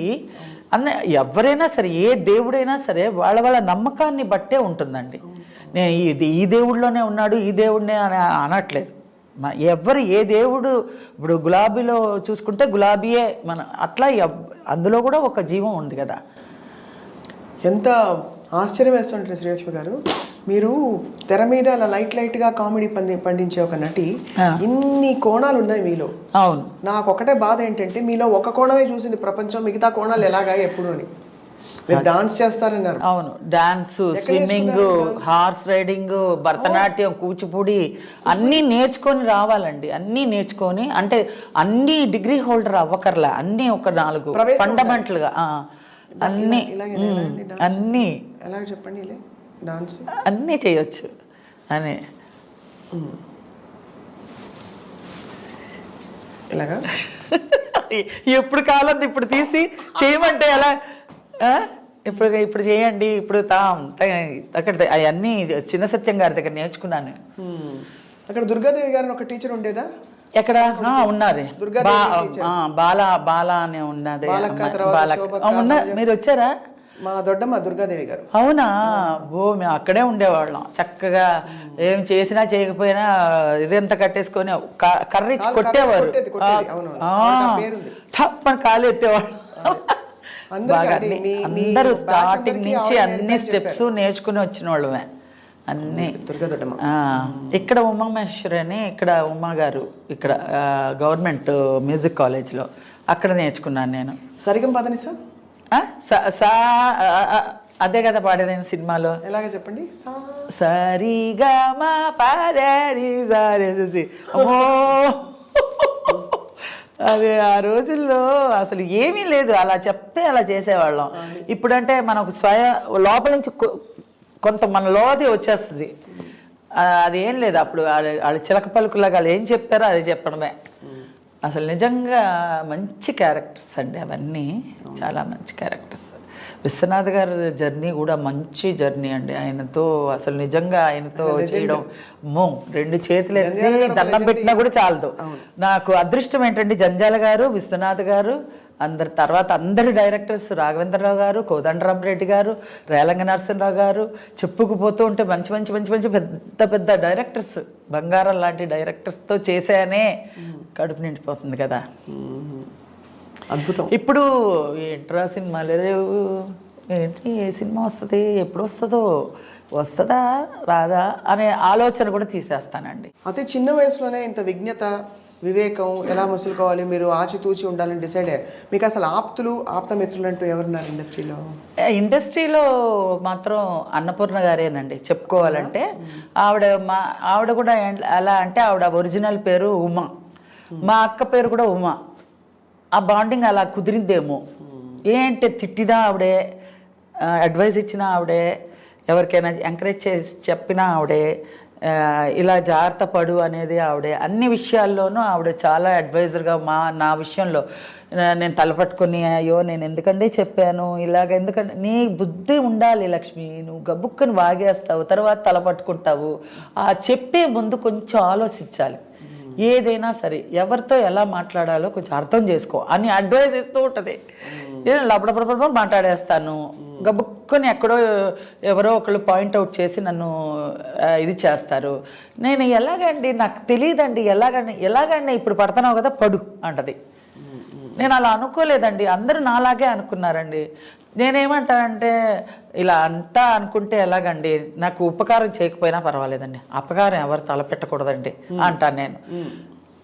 ఎవరైనా సరే, ఏ దేవుడైనా సరే వాళ్ళ నమ్మకాన్ని బట్టే ఉంటుందండి. నేను ఈ దేవుడిలోనే ఉన్నాడు, ఈ దేవుడినే అని అనట్లేదు. ఎవరు ఏ దేవుడు, ఇప్పుడు గులాబీలో చూసుకుంటే గులాబీయే మన, అట్లా అందులో కూడా ఒక జీవం ఉంది కదా. ఎంత ఆశ్చర్యం వేస్తుంటారు శ్రీలక్ష్మి గారు. మీరు తెర మీద అలా లైట్గా కామెడీ పండించే ఒక నటి, ఇన్ని కోణాలు ఉన్నాయి మీలో. అవును. నాకు ఒకటే బాధ ఏంటంటే మీలో ఒక కోణమే చూసింది ప్రపంచం, మిగతా కోణాలు ఎలాగా ఎప్పుడు అని. మీరు డాన్స్ చేస్తారన్నారు. అవును, dance, swimming, horse riding, Bharatanatyam, Kuchipudi అన్నీ నేర్చుకొని రావాలండి. అన్నీ నేర్చుకొని, అంటే అన్ని డిగ్రీ హోల్డర్ అవ్వకర్లా, అన్నీ ఒక 4 ఫండమెంటల్గా అన్నీ ఎలాగ చెప్పండి డాన్స్ అన్నీ చేయొచ్చు అని. ఇలాగా ఎప్పుడు కాలం ఇప్పుడు తీసి చేయమంటే ఎలా, ఇప్పుడు చేయండి, ఇప్పుడు అక్కడ అవన్నీ చిన్న సత్యం గారి దగ్గర నేర్చుకున్నాను. అక్కడ దుర్గాదేవి గారిని ఒక టీచర్ ఉండేదా? ఎక్కడ ఉన్నారు, బాల అనే ఉన్నది. మీరు వచ్చారా? మా దొడ్డమ్మ దుర్గాదేవి గారు. అవునా? మేము అక్కడే ఉండేవాళ్ళం. చక్కగా ఏం చేసినా చేయకపోయినా ఇదంతా కట్టేసుకొని కర్ర ఇచ్చి కొట్టేవారు. తప్పని కాలు ఎత్తేవాళ్ళు. అందరూ స్టార్టింగ్ నుంచి అన్ని స్టెప్స్ నేర్చుకుని వచ్చిన వాళ్ళమే అన్నీ. ఇక్కడ ఉమామహేశ్వరి అని, ఇక్కడ ఉమా గారు, ఇక్కడ గవర్నమెంట్ మ్యూజిక్ కాలేజ్లో అక్కడ నేర్చుకున్నాను నేను. సరిగం పదని అదే కదా పాడేది నేను సినిమాలో. ఎలాగ చెప్పండి. సరిగా మా పాడేది సారేసి. అమ్మో, అదే ఆ రోజుల్లో అసలు ఏమీ లేదు, అలా చెప్తే అలా చేసేవాళ్ళం. ఇప్పుడంటే మనకు లోపల నుంచి కొంత మన లోది వచ్చేస్తుంది. అదేం లేదు. అప్పుడు వాళ్ళు చిలక పలుకులాగా వాళ్ళు ఏం చెప్పారో అది చెప్పడమే. అసలు నిజంగా మంచి క్యారెక్టర్స్ అండి అవన్నీ, చాలా మంచి క్యారెక్టర్స్. విశ్వనాథ్ గారి జర్నీ కూడా మంచి జర్నీ అండి. ఆయనతో అసలు నిజంగా ఆయనతో చేయడం, 2 చేతులు ఎత్తి దండం పెట్టినా కూడా చాలదు. నాకు అదృష్టం ఏంటంటే జంజాల గారు, విశ్వనాథ్ గారు, తర్వాత అందరి డైరెక్టర్స్, రాఘవేంద్రరావు గారు, కోదండరామరెడ్డి గారు, రేలంగ నరసింహరావు గారు, చెప్పుకుపోతూ ఉంటే మంచి మంచి మంచి మంచి పెద్ద పెద్ద డైరెక్టర్స్, బంగారం లాంటి డైరెక్టర్స్తో చేశానే కడుపు నిండిపోతుంది కదా. అద్భుతం. ఇప్పుడు ఏంట్రా సినిమాలు లేవు, ఏంటి ఏ సినిమా వస్తుంది, ఎప్పుడు వస్తుందా రాదా అనే ఆలోచన కూడా తీసేస్తానండి. అదే చిన్న వయసులోనే ఇంత విజ్ఞత, వివేకం ఎలా మసులుకోవాలి, మీరు ఆచితూచి ఉండాలని డిసైడ్ అయ్యారు. మీకు అసలు ఆప్త మిత్రులు అంటూ ఎవరున్నారు ఇండస్ట్రీలో? ఇండస్ట్రీలో మాత్రం అన్నపూర్ణ గారేనండి చెప్పుకోవాలంటే. ఆవిడ కూడా ఎలా అంటే, ఆవిడ ఒరిజినల్ పేరు ఉమా, మా అక్క పేరు కూడా ఉమా. ఆ బాండింగ్ అలా కుదిరిందేమో. ఏంటి తిట్టినా ఆవిడే, అడ్వైస్ ఇచ్చినా ఆవిడే, ఎవరికైనా ఎంకరేజ్ చేసి చెప్పినా ఆవిడే, ఇలా జాగ్రత్త పడు అనేది ఆవిడే అన్ని విషయాల్లోనూ ఆవిడ చాలా అడ్వైజర్గా నా విషయంలో నేను తలపట్టుకుని అయ్యో నేను ఎందుకంటే చెప్పాను ఇలాగ ఎందుకంటే నీ బుద్ధి ఉండాలి లక్ష్మి, నువ్వు గబుక్కుని వాగేస్తావు తర్వాత తలపట్టుకుంటావు, ఆ చెప్పే ముందు కొంచెం ఆలోచించాలి, ఏదైనా సరే ఎవరితో ఎలా మాట్లాడాలో కొంచెం అర్థం చేసుకో అని అడ్వైజ్ ఇస్తూ ఉంటుంది. నేను లపడపడపడ మాట్లాడేస్తాను, గబుక్కుని ఎక్కడో ఎవరో ఒకళ్ళు పాయింట్అవుట్ చేసి నన్ను ఇది చేస్తారు. నేను ఎలాగండి నాకు తెలియదండి, ఎలాగండి ఇప్పుడు పడుతున్నావు కదా పడు అంటది. నేను అలా అనుకోలేదండి, అందరూ నాలాగే అనుకున్నారండి. నేనేమంటానంటే ఇలా అంతా అనుకుంటే ఎలాగండి, నాకు ఉపకారం చేయకపోయినా పర్వాలేదండి, అపకారం ఎవరు తలపెట్టకూడదండి అంటాను నేను.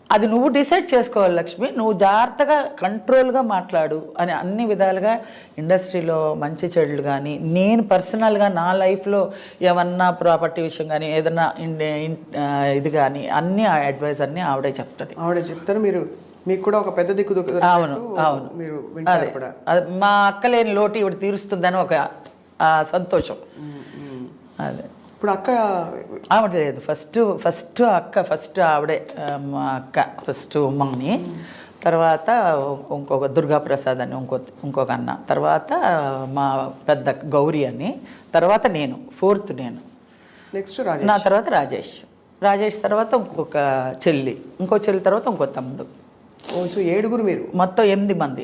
అది నువ్వు డిసైడ్ చేసుకోవాలి లక్ష్మి, నువ్వు జాగ్రత్తగా కంట్రోల్గా మాట్లాడు అని అన్ని విధాలుగా ఇండస్ట్రీలో మంచి చెడులు కానీ నేను పర్సనల్గా నా లైఫ్లో ఏమన్నా ప్రాపర్టీ విషయం కానీ ఏదన్నా ఇది కానీ అన్ని అడ్వైజ్ అన్నీ ఆవిడే చెప్తారు. మీకు కూడా ఒక పెద్ద దిక్కు. అవును అవును, మీరు అదే మా అక్క లేని లోటు ఇవిడ తీరుస్తుందని ఒక సంతోషం. అదే ఇప్పుడు అక్క ఆవిడ లేదు, ఫస్ట్ ఆవిడే మా అక్క, ఫస్ట్ ఉమ్మని, తర్వాత ఇంకొక దుర్గాప్రసాద్ అని ఇంకొక అన్న, తర్వాత మా పెద్ద గౌరీ అని, తర్వాత నేను ఫోర్త్ నేను, నెక్స్ట్ నా తర్వాత రాజేష్ తర్వాత ఇంకొక చెల్లి, ఇంకో చెల్లి తర్వాత ఇంకో తమ్ముడు. సో 7 మీరు, మొత్తం 8 మంది.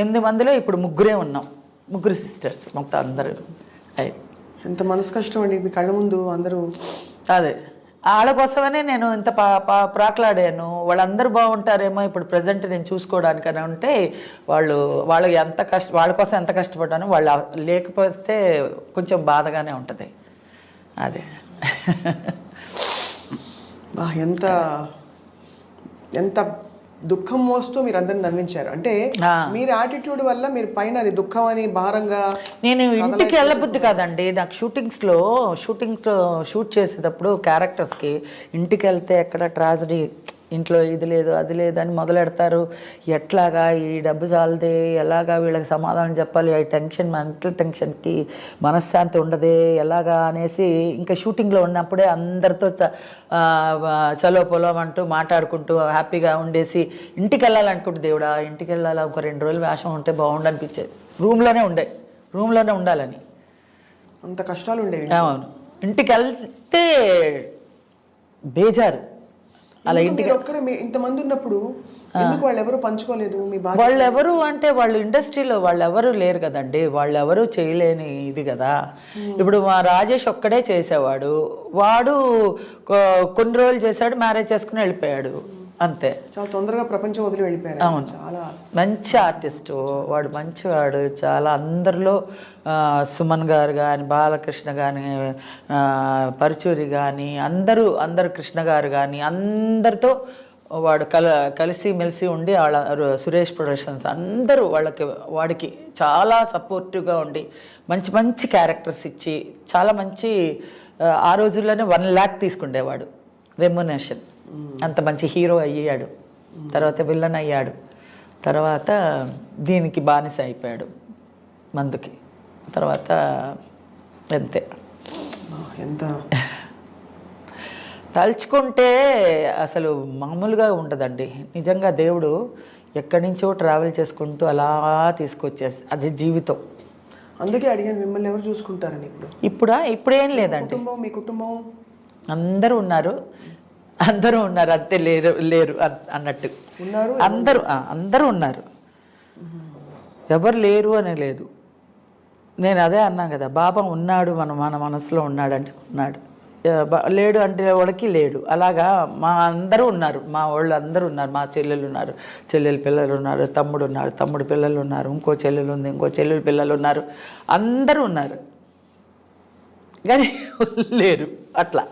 8 మందిలో ఇప్పుడు 3 ఉన్నాం, 3 సిస్టర్స్ మొత్తం అందరూ. ఎంత మనసు కష్టం అండి మీ కళ్ళ ముందు అందరూ. అదే వాళ్ళ కోసమనే నేను ఇంత ప్రాకులాడాను, వాళ్ళందరూ బాగుంటారేమో ఇప్పుడు ప్రజెంట్ నేను చూసుకోవడానికని ఉంటే వాళ్ళు వాళ్ళ కోసం ఎంత కష్టపడ్డాను, వాళ్ళు లేకపోతే కొంచెం బాధగానే ఉంటుంది. అదే ఎంత ఎంత దుఃఖం మోస్తూ మీరు అందరిని నవ్వించారు. అంటే మీరు యాటిట్యూడ్ వల్ల మీరు పైన అది దుఃఖం అని భారంగా. నేను ఇంటికి వెళ్ళబుద్ధి కాదండి, నాకు షూటింగ్స్లో షూట్ చేసేటప్పుడు క్యారెక్టర్స్కి ఇంటికి వెళ్తే ఎక్కడ ట్రాజడీ, ఇంట్లో ఇది లేదు అది లేదు అని మొదలెడతారు. ఎట్లాగా ఈ డబ్బు చాలదే, ఎలాగా వీళ్ళకి సమాధానం చెప్పాలి, ఈ టెన్షన్, మెంటల్ టెన్షన్కి మనశ్శాంతి ఉండదే ఎలాగా అనేసి ఇంకా షూటింగ్లో ఉన్నప్పుడే అందరితో చలో పొలం అంటూ మాట్లాడుకుంటూ హ్యాపీగా ఉండేసి ఇంటికి వెళ్ళాలనుకుంటే దేవుడా ఇంటికి వెళ్ళాలా, ఒక 2 రోజులు వేషం ఉంటే బాగుండు అనిపించేది. రూమ్లోనే ఉండాలని అంత కష్టాలు ఉండేవి. అవును, ఇంటికి వెళ్తే బేజారు. అలా ఇంటికి ఇంతమంది ఉన్నప్పుడు ఎందుకు వాళ్ళెవరూ పంచుకోలేదు మీ బాధ? వాళ్ళెవరు అంటే వాళ్ళు ఇండస్ట్రీలో వాళ్ళెవరూ లేరు కదండి, వాళ్ళెవరూ చేయలేని ఇది కదా. ఇప్పుడు మా రాజేష్ ఒక్కడే చేసేవాడు, వాడు కొన్ని రోజులు చేశాడు, మ్యారేజ్ చేసుకుని వెళ్ళిపోయాడు అంతే. చాలా తొందరగా ప్రపంచం వదిలి వెళ్ళిపోయారు. అవును, చాలా మంచి ఆర్టిస్టు వాడు, మంచివాడు చాలా. అందరిలో సుమన్ గారు కానీ, బాలకృష్ణ కానీ, పరుచూరి కానీ, అందరూ కృష్ణ గారు కానీ అందరితో వాడు కలిసి మెలిసి ఉండి వాళ్ళ సురేష్ ప్రొడక్షన్స్ అందరూ వాడికి చాలా సపోర్టివ్గా ఉండి మంచి మంచి క్యారెక్టర్స్ ఇచ్చి చాలా మంచి, ఆ రోజుల్లోనే 1 lakh తీసుకుండేవాడు రెమ్యునరేషన్. అంత మంచి హీరో అయ్యాడు, తర్వాత విలన్ అయ్యాడు, తర్వాత దీనికి బానిస అయిపోయాడు మందుకి, తర్వాత అంతే. ఎంత తలుచుకుంటే అసలు మామూలుగా ఉంటుందండి నిజంగా. దేవుడు ఎక్కడి నుంచో ట్రావెల్ చేసుకుంటూ అలా తీసుకొచ్చేసి అది జీవితం. అందుకే అడిగాను మిమ్మల్ని ఎవరు చూసుకుంటారని. ఇప్పుడేం లేదండి, మీ కుటుంబం అందరూ ఉన్నారు అంతే, లేరు అన్నట్టు ఉన్నారు. అందరూ ఉన్నారు, ఎవరు లేరు అని లేదు. నేను అదే అన్నాను కదా, బాబా ఉన్నాడు మన మనసులో ఉన్నాడంటే ఉన్నాడు, లేడు అంటే వాడికి లేడు. అలాగా మా అందరూ ఉన్నారు, మా వాళ్ళు అందరూ ఉన్నారు. మా చెల్లెలు ఉన్నారు, చెల్లెలు పిల్లలు ఉన్నారు, తమ్ముడు ఉన్నారు, తమ్ముడు పిల్లలు ఉన్నారు, ఇంకో చెల్లెలు ఉంది, ఇంకో చెల్లెలు పిల్లలు ఉన్నారు, అందరూ ఉన్నారు కానీ లేరు అట్లా.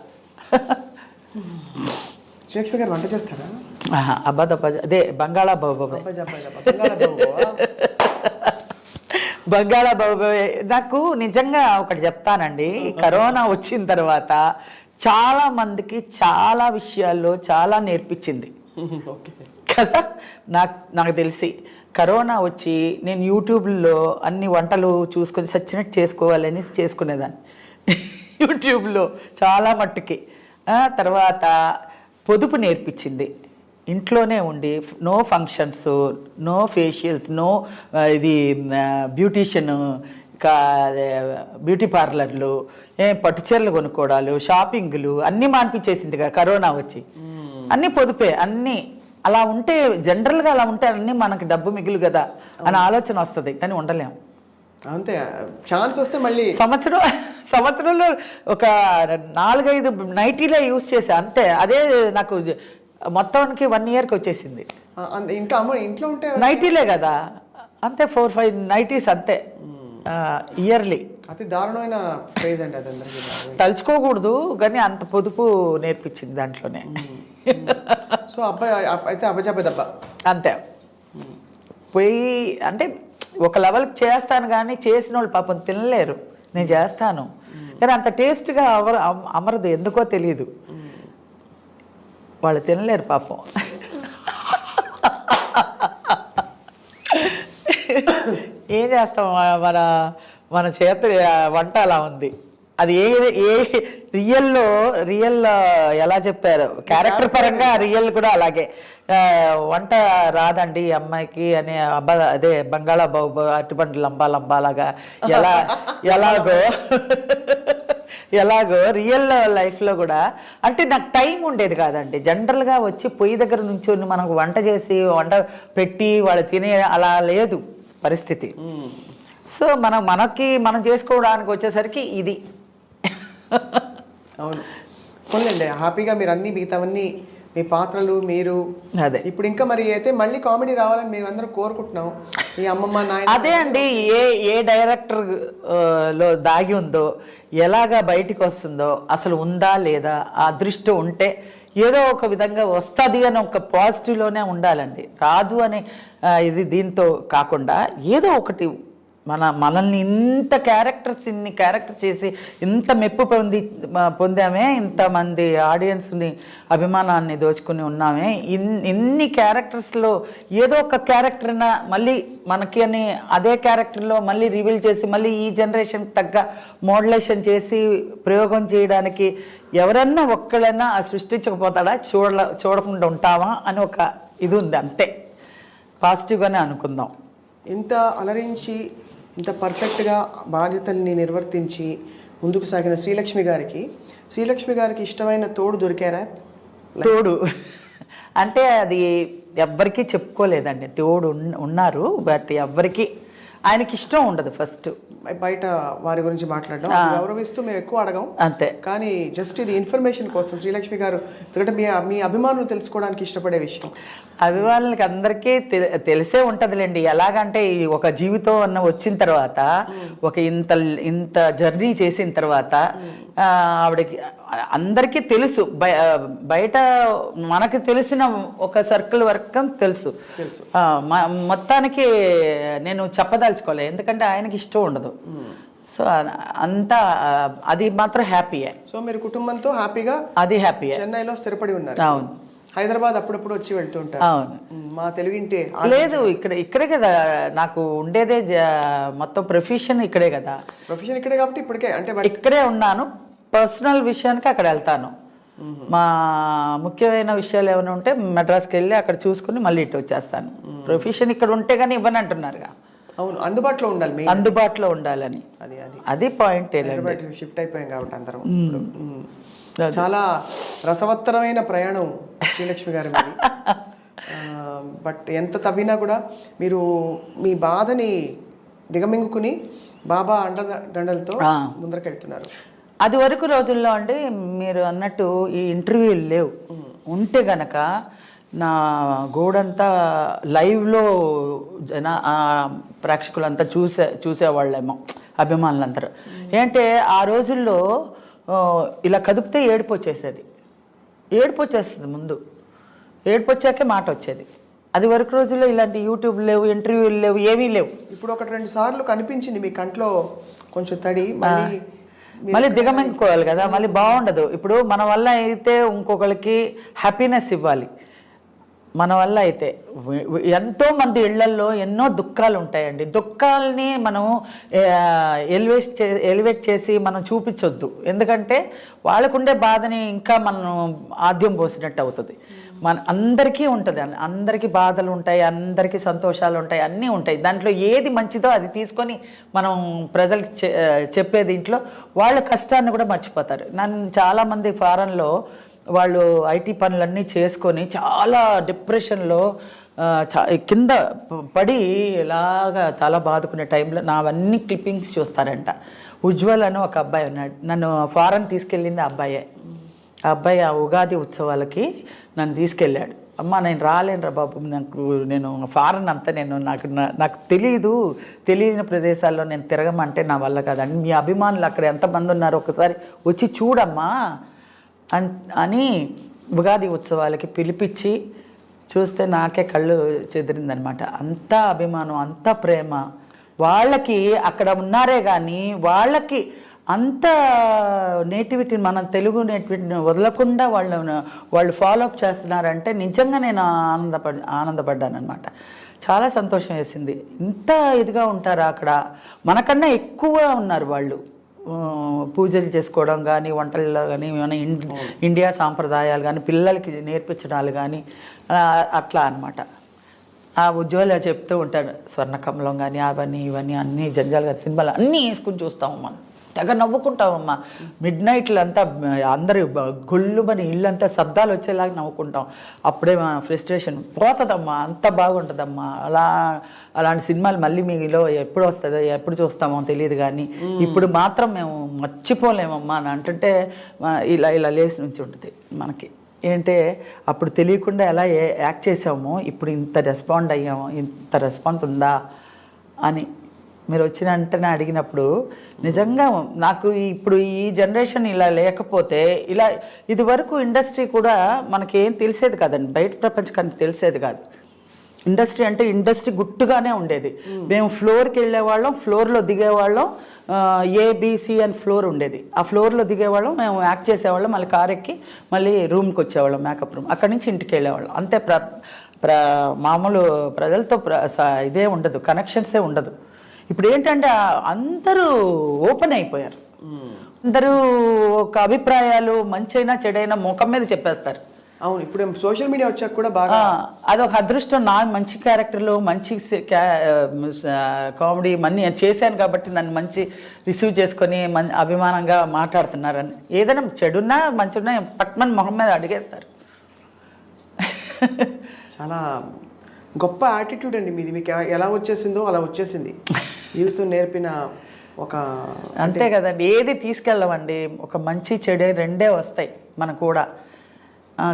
శ్రీలక్ష్మి గారు వంట చేస్తారా? అదే బంగాళాబాబు. నాకు నిజంగా ఒకటి చెప్తానండి, కరోనా వచ్చిన తర్వాత చాలా మందికి చాలా విషయాల్లో చాలా నేర్పించింది కదా. నాకు తెలిసి కరోనా వచ్చి నేను యూట్యూబ్లో అన్ని వంటలు చూసుకొని సచ్చినట్టు చేసుకోవాలని చేసుకునేదాన్ని యూట్యూబ్లో చాలా మట్టుకి. తర్వాత పొదుపు నేర్పించింది. ఇంట్లోనే ఉండి no functions, no facials, no ఇది బ్యూటీషియన్, బ్యూటీ పార్లర్లు, పట్టుచీరలు కొనుక్కోవడాలు, షాపింగ్లు అన్నీ మాన్పించేసింది కదా కరోనా వచ్చి. అన్నీ పొదుపే, అన్నీ అలా ఉంటే జనరల్గా అలా ఉంటే అన్నీ మనకి డబ్బు మిగులు కదా అని ఆలోచన వస్తుంది, కానీ ఉండలేము. అంతే, ఛాన్స్ వస్తే మళ్ళీ సంవత్సరంలో ఒక 4-5 నైటీలే యూజ్ చేసా అంతే. అదే నాకు మొత్తానికి 1 ఇయర్కి వచ్చేసింది. ఇంట్లో ఉంటే నైటీలే కదా అంతే, 4-5 నైటీస్ అంతే ఇయర్లీ. అతి దారుణమైన ఫేజ్ అండి అది, అందరికీ తలుచుకోకూడదు కానీ అంత పొదుపు నేర్పించింది దాంట్లోనే. సో అబ్బాయి అయితే అబ్బజాబ్బాయి దెబ్బ అంతే. పోయి అంటే ఒక లెవెల్కి చేస్తాను కానీ చేసిన వాళ్ళు పాపం తినలేరు, నేను చేస్తాను కానీ అంత టేస్ట్గా అమరదు, ఎందుకో తెలియదు, వాళ్ళు తినలేరు పాపం. ఏం చేస్తాం, మన చేత వంట అలా ఉంది. అది ఏ రియల్ ఎలా చెప్పారు క్యారెక్టర్ పరంగా, రియల్ కూడా అలాగే. వంట రాదండి ఈ అమ్మాయికి అని అదే బంగాళాబాబు అరటిపండు లంబాలాగా ఎలాగో రియల్ లైఫ్లో కూడా అంటే నాకు టైం ఉండేది కాదండి. జనరల్గా వచ్చి పొయ్యి దగ్గర నుంచి మనకు వంట చేసి వంట పెట్టి వాళ్ళు తినే అలా లేదు పరిస్థితి. సో మనం చేసుకోవడానికి వచ్చేసరికి ఇది. అవును, పోలేండి హ్యాపీగా మీరు అన్ని మిగతావన్నీ మీ పాత్రలు మీరు అదే. ఇప్పుడు ఇంకా మరి అయితే మళ్ళీ కామెడీ రావాలని మేము అందరం కోరుకుంటున్నాం. ఈ అమ్మమ్మ నాయన అదే అండి, ఏ డైరెక్టర్ లో దాగి ఉందో, ఎలాగా బయటికి వస్తుందో, అసలు ఉందా లేదా, ఆ అదృష్టం ఉంటే ఏదో ఒక విధంగా వస్తుంది అని ఒక పాజిటివ్లోనే ఉండాలండి. రాదు అని ఇది దీంతో కాకుండా ఏదో ఒకటి మనల్ని ఇన్ని క్యారెక్టర్స్ చేసి ఇంత మెప్పు పొందామే, ఇంతమంది ఆడియన్స్ని అభిమానాన్ని దోచుకుని ఉన్నామే. ఇన్ని క్యారెక్టర్స్లో ఏదో ఒక క్యారెక్టర్న మళ్ళీ మనకి అని అదే క్యారెక్టర్లో మళ్ళీ రివీల్ చేసి మళ్ళీ ఈ జనరేషన్కి తగ్గ మోడలేషన్ చేసి ప్రయోగం చేయడానికి ఎవరన్నా ఒక్కడైనా సృష్టించకపోతాడా, చూడకుండా ఉంటావా అని ఒక ఇది ఉంది. అంతే, పాజిటివ్గానే అనుకుందాం. ఇంత అలరించి ఇంత పర్ఫెక్ట్గా బాధ్యతల్ని నిర్వర్తించి ముందుకు సాగిన శ్రీలక్ష్మి గారికి ఇష్టమైన తోడు దొరికారా? తోడు అంటే అది ఎవ్వరికీ చెప్పుకోలేదండి. తోడు ఉన్నారు, బట్ ఎవ్వరికి ఆయనకి ఇష్టం ఉండదు. ఫస్ట్ బయట వారి గురించి మాట్లాడడం గౌరవిస్తూ మేము ఎక్కువ అడగం అంతే, కానీ జస్ట్ ఇది ఇన్ఫర్మేషన్ కోసం శ్రీలక్ష్మి గారు, ఎందుకంటే మీ అభిమానులు తెలుసుకోవడానికి ఇష్టపడే విషయం. అభిమానులకి అందరికీ తెలిసే ఉంటుందిలేండి. ఎలాగంటే ఒక జీవితం అన్న వచ్చిన తర్వాత, ఒక ఇంత జర్నీ చేసిన తర్వాత ఆవిడకి అందరికీ తెలుసు. బయట మనకి తెలిసిన ఒక సర్కిల్ వరకు తెలుసు. మొత్తానికి నేను చెప్పదలుచుకోలే, ఎందుకంటే ఆయనకి ఇష్టం ఉండదు. సో అంతా అది మాత్రం హ్యాపీయే. సో మీరు కుటుంబంతో హ్యాపీగా అది హ్యాపీయే. చెన్నైలో స్థిరపడి ఉన్నారు. అవును, హైదరాబాద్ అప్పుడప్పుడు వచ్చి వెళ్తుంటారు. అవును, మా తెలుగింటే లేదు, ఇక్కడే కదా నాకు ఉండేదే. మొత్తం ప్రొఫెషన్ ఇక్కడే కదా. ప్రొఫెషన్ ఇక్కడే కాబట్టి ఇప్పటికే అంటే ఇక్కడే ఉన్నాను. పర్సనల్ విషయానికి అక్కడ వెళ్తాను. మా ముఖ్యమైన విషయాలు ఏమైనా ఉంటే మెడ్రాస్కి వెళ్ళి అక్కడ చూసుకుని మళ్ళీ ఇటు వచ్చేస్తాను. ప్రొఫెషన్ ఇక్కడ ఉంటే కానీ ఇవ్వని అంటున్నారుగా. అవును, అందుబాటులో ఉండాలి, అందుబాటులో ఉండాలని. అది పాయింట్. షిఫ్ట్ అయిపోయాం కాబట్టి అందరం. చాలా రసవత్తరమైన ప్రయాణం శ్రీలక్ష్మి గారి. బట్ ఎంత తవ్వినా కూడా మీరు మీ బాధని దిగమింగుకుని బాబా అండదండలతో ముందరకెళ్తున్నారు. అది వరకు రోజుల్లో అండి మీరు అన్నట్టు ఈ ఇంటర్వ్యూలు లేవు. ఉంటే గనక నా గోడంతా లైవ్లో ప్రేక్షకులంతా చూసేవాళ్ళేమో, అభిమానులందరూ. ఏంటంటే ఆ రోజుల్లో ఇలా కదిపితే ఏడుపు వచ్చేస్తుంది. ముందు ఏడుపు వచ్చాకే మాట వచ్చేది. అది వరకు రోజుల్లో ఇలాంటి యూట్యూబ్ లేవు, ఇంటర్వ్యూలు లేవు, ఏమీ లేవు. ఇప్పుడు 1-2 సార్లు కనిపించింది మీ కంట్లో కొంచెం తడి, మళ్ళీ దిగమింగుకోవాలి కదా, మళ్ళీ బాగుండదు. ఇప్పుడు మన వల్ల అయితే ఇంకొకరికి హ్యాపీనెస్ ఇవ్వాలి. మన వల్ల అయితే ఎంతోమంది ఇళ్లల్లో ఎన్నో దుఃఖాలు ఉంటాయండి. దుఃఖాలని మనం ఎలివేట్ చేసి మనం చూపించొద్దు. ఎందుకంటే వాళ్ళకుండే బాధని ఇంకా మనం ఆద్యం పోసినట్టు అవుతుంది. మన అందరికీ ఉంటుంది, అందరికీ బాధలు ఉంటాయి, అందరికీ సంతోషాలు ఉంటాయి, అన్నీ ఉంటాయి. దాంట్లో ఏది మంచిదో అది తీసుకొని మనం ప్రజలకు చెప్పే దీంట్లో వాళ్ళ కష్టాన్ని కూడా మర్చిపోతారు. నన్ను చాలామంది ఫారెన్లో వాళ్ళు ఐటీ పనులన్నీ చేసుకొని చాలా డిప్రెషన్లో కింద పడి ఇలాగా తల బాదుకునే టైంలో నావన్నీ క్లిప్పింగ్స్ చూస్తారంట. ఉజ్వల్ అని ఒక అబ్బాయి ఉన్నాడు, నన్ను ఫారెన్ తీసుకెళ్ళింది ఆ అబ్బాయే. ఆ అబ్బాయి ఆ ఉగాది ఉత్సవాలకి నన్ను తీసుకెళ్ళాడు. అమ్మ నేను రాలేనురా బాబు, నేను ఫారెన్ అంతా నాకు తెలియని ప్రదేశాల్లో నేను తిరగమంటే నా వల్ల కాదండి. మీ అభిమానులు అక్కడ ఎంతమంది ఉన్నారో ఒకసారి వచ్చి చూడమ్మా అని ఉగాది ఉత్సవాలకి పిలిపించి చూస్తే నాకే కళ్ళు చెదిరిందనమాట. అంత అభిమానం, అంత ప్రేమ వాళ్ళకి. అక్కడ ఉన్నారే కానీ వాళ్ళకి అంత నేటివిటీ, మన తెలుగు నేటివిటీని వదలకుండా వాళ్ళు ఫాలో అప్ చేస్తున్నారంటే నిజంగా నేను ఆనందపడ్డాను అనమాట. చాలా సంతోషం వేసింది. ఇంత ఇదిగా ఉంటారా అక్కడ? మనకన్నా ఎక్కువ ఉన్నారు వాళ్ళు. పూజలు చేసుకోవడం కానీ, వంటల్లో కానీ, మన ఇండియా సాంప్రదాయాలు కానీ, పిల్లలకి నేర్పించడాలు కానీ అట్లా అనమాట. ఆ ఉజ్వల చెప్తూ ఉంటాడు, స్వర్ణకమలం కానీ అవన్నీ ఇవన్నీ అన్నీ జంజాల్ గారి సినిమాలు అన్నీ వేసుకుని చూస్తాము మనం. తెగ నవ్వుకుంటామమ్మా. మిడ్ నైట్లు అంతా అందరూ గొల్లుమని ఇల్లంతా శబ్దాలు వచ్చేలాగా నవ్వుకుంటాం. అప్పుడే మా ఫ్రస్ట్రేషన్ పోతుందమ్మా. అంత బాగుంటుందమ్మా. అలాంటి సినిమాలు మళ్ళీ మీలో ఎప్పుడు వస్తుందో ఎప్పుడు చూస్తామో తెలియదు, కానీ ఇప్పుడు మాత్రం మేము మర్చిపోలేమమ్మా అని అంటుంటే ఇలా లేచి నుంచి ఉంటుంది మనకి. ఏంటంటే అప్పుడు తెలియకుండా ఎలా యాక్ట్ చేసామో ఇప్పుడు ఇంత రెస్పాండ్ అయ్యామో, ఇంత రెస్పాన్స్ ఉందా అని మీరు వచ్చిన వెంటనే అడిగినప్పుడు నిజంగా నాకు ఇప్పుడు ఈ జనరేషన్ ఇలా లేకపోతే ఇది వరకు ఇండస్ట్రీ కూడా మనకేం తెలిసేది కాదండి, బయట ప్రపంచానికి తెలిసేది కాదు. ఇండస్ట్రీ అంటే ఇండస్ట్రీ గుట్టుగానే ఉండేది. మేము ఫ్లోర్కి వెళ్ళేవాళ్ళం, ఫ్లోర్లో దిగేవాళ్ళం. ఏబిసి అని ఫ్లోర్ ఉండేది. ఆ ఫ్లోర్లో దిగేవాళ్ళం, మేము యాక్ట్ చేసేవాళ్ళం, మళ్ళీ కార్ ఎక్కి మళ్ళీ రూమ్కి వచ్చేవాళ్ళం, మేకప్ రూమ్. అక్కడి నుంచి ఇంటికి వెళ్ళేవాళ్ళం. అంతే. మామూలు ప్రజలతో ఇదే ఉండదు, కనెక్షన్సే ఉండదు. ఇప్పుడు ఏంటంటే అందరూ ఓపెన్ అయిపోయారు. అందరూ ఒక అభిప్రాయాలు మంచైనా చెడైనా ముఖం మీద చెప్పేస్తారు. అవును, ఇప్పుడు సోషల్ మీడియా వచ్చాక కూడా బాగా అదొక అదృష్టం. నా మంచి క్యారెక్టర్లు, మంచి కామెడీ మన్ని చేశాను కాబట్టి నన్ను మంచి రిసీవ్ చేసుకొని అభిమానంగా మాట్లాడుతున్నారని. ఏదైనా చెడున్నా మంచున్నా పట్మన్ మొహం మీద అడిగేస్తారు. చాలా గొప్ప యాటిట్యూడ్ అండి మీది. మీకు ఎలా వచ్చేసిందో అలా వచ్చేసింది. జీవితం నేర్పిన ఒక అంతే కదండి. ఏది తీసుకెళ్ళవండి, ఒక మంచి చెడు రెండే వస్తాయి మనకు కూడా.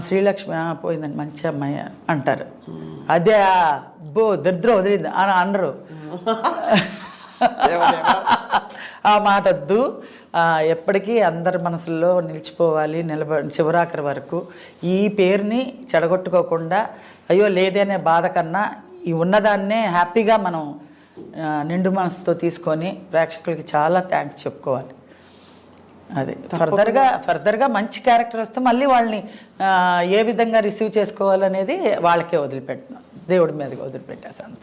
శ్రీలక్ష్మి పోయిందండి, మంచి అమ్మాయి అంటారు. అదే దరిద్రం వదిలింది అని అనరు. ఆ మాట వద్దు. ఎప్పటికీ అందరి మనసుల్లో నిలిచిపోవాలి, చివరాఖరి వరకు. ఈ పేరుని చెడగొట్టుకోకుండా, అయ్యో లేదే అనే బాధ కన్నా ఈ ఉన్నదాన్నే హ్యాపీగా మనం నిండు మనసుతో తీసుకొని ప్రేక్షకులకి చాలా థ్యాంక్స్ చెప్పుకోవాలి. అదే ఫర్దర్గా మంచి క్యారెక్టర్ వస్తే మళ్ళీ వాళ్ళని ఏ విధంగా రిసీవ్ చేసుకోవాలనేది వాళ్ళకే వదిలిపెట్టినాం, దేవుడి మీదకి వదిలిపెట్టేసాను.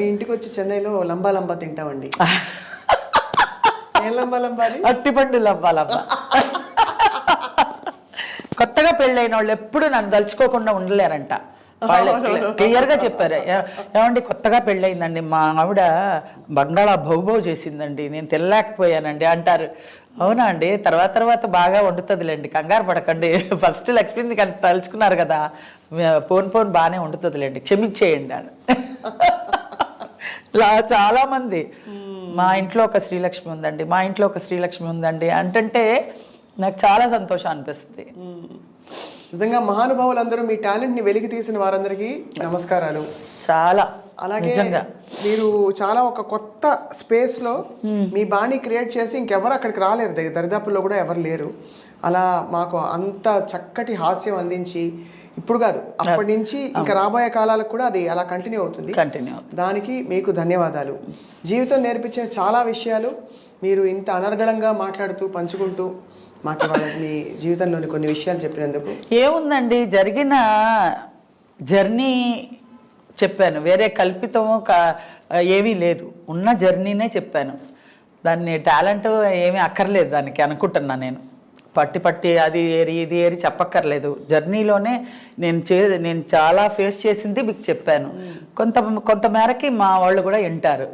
ఇంటికి వచ్చి చెన్నైలో లంబా తింటామండి. అట్టిపండు లంబా. కొత్తగా పెళ్ళైన వాళ్ళు ఎప్పుడు నన్ను తలుచుకోకుండా ఉండలేరంట. వాళ్ళు క్లియర్గా చెప్పారు, ఏమండి కొత్తగా పెళ్ళయిందండి, మా ఆవిడ బంగాళా భౌభౌ చేసిందండి, నేను తెల్లాకపోయానండి అంటారు. అవునా అండి, తర్వాత బాగా వండుతుందిలేండి, కంగారు పడకండి. ఫస్ట్ లక్ష్మిని తలుచుకున్నారు కదా, పోన్ బాగానే వండుతుందిలేండి, క్షమించేయండి అని. చాలామంది మా ఇంట్లో ఒక శ్రీలక్ష్మి ఉందండి, మా ఇంట్లో ఒక శ్రీలక్ష్మి ఉందండి అంటే నాకు చాలా సంతోషం అనిపిస్తుంది. నిజంగా మహానుభావులందరూ మీ టాలెంట్ని వెలికి తీసిన వారందరికీ నమస్కారాలు. చాలా అలాగే మీరు చాలా ఒక కొత్త స్పేస్లో మీ బాణీ క్రియేట్ చేసి ఇంకెవరు అక్కడికి రాలేరు, దరిదాపుల్లో కూడా ఎవరు లేరు. అలా మాకు అంత చక్కటి హాస్యం అందించి, ఇప్పుడు కాదు అప్పటి నుంచి ఇంకా రాబోయే కాలాలకు కూడా అది అలా కంటిన్యూ అవుతుంది. దానికి మీకు ధన్యవాదాలు. జీవితం నేర్పించే చాలా విషయాలు మీరు ఇంత అనర్గళంగా మాట్లాడుతూ పంచుకుంటూ మాకు మీ జీవితంలోని కొన్ని విషయాలు చెప్పినందుకు. ఏముందండి, జరిగిన జర్నీ చెప్పాను, వేరే కల్పితము ఏమీ లేదు, ఉన్న జర్నీనే చెప్పాను. దాన్ని టాలెంట్ ఏమీ అక్కర్లేదు దానికి అనుకుంటున్నా నేను. పట్టి అది ఏరి ఇది ఏరి చెప్పక్కర్లేదు. జర్నీలోనే నేను చాలా ఫేస్ చేసింది మీకు చెప్పాను. కొంత మేరకి మా వాళ్ళు కూడా వింటారు.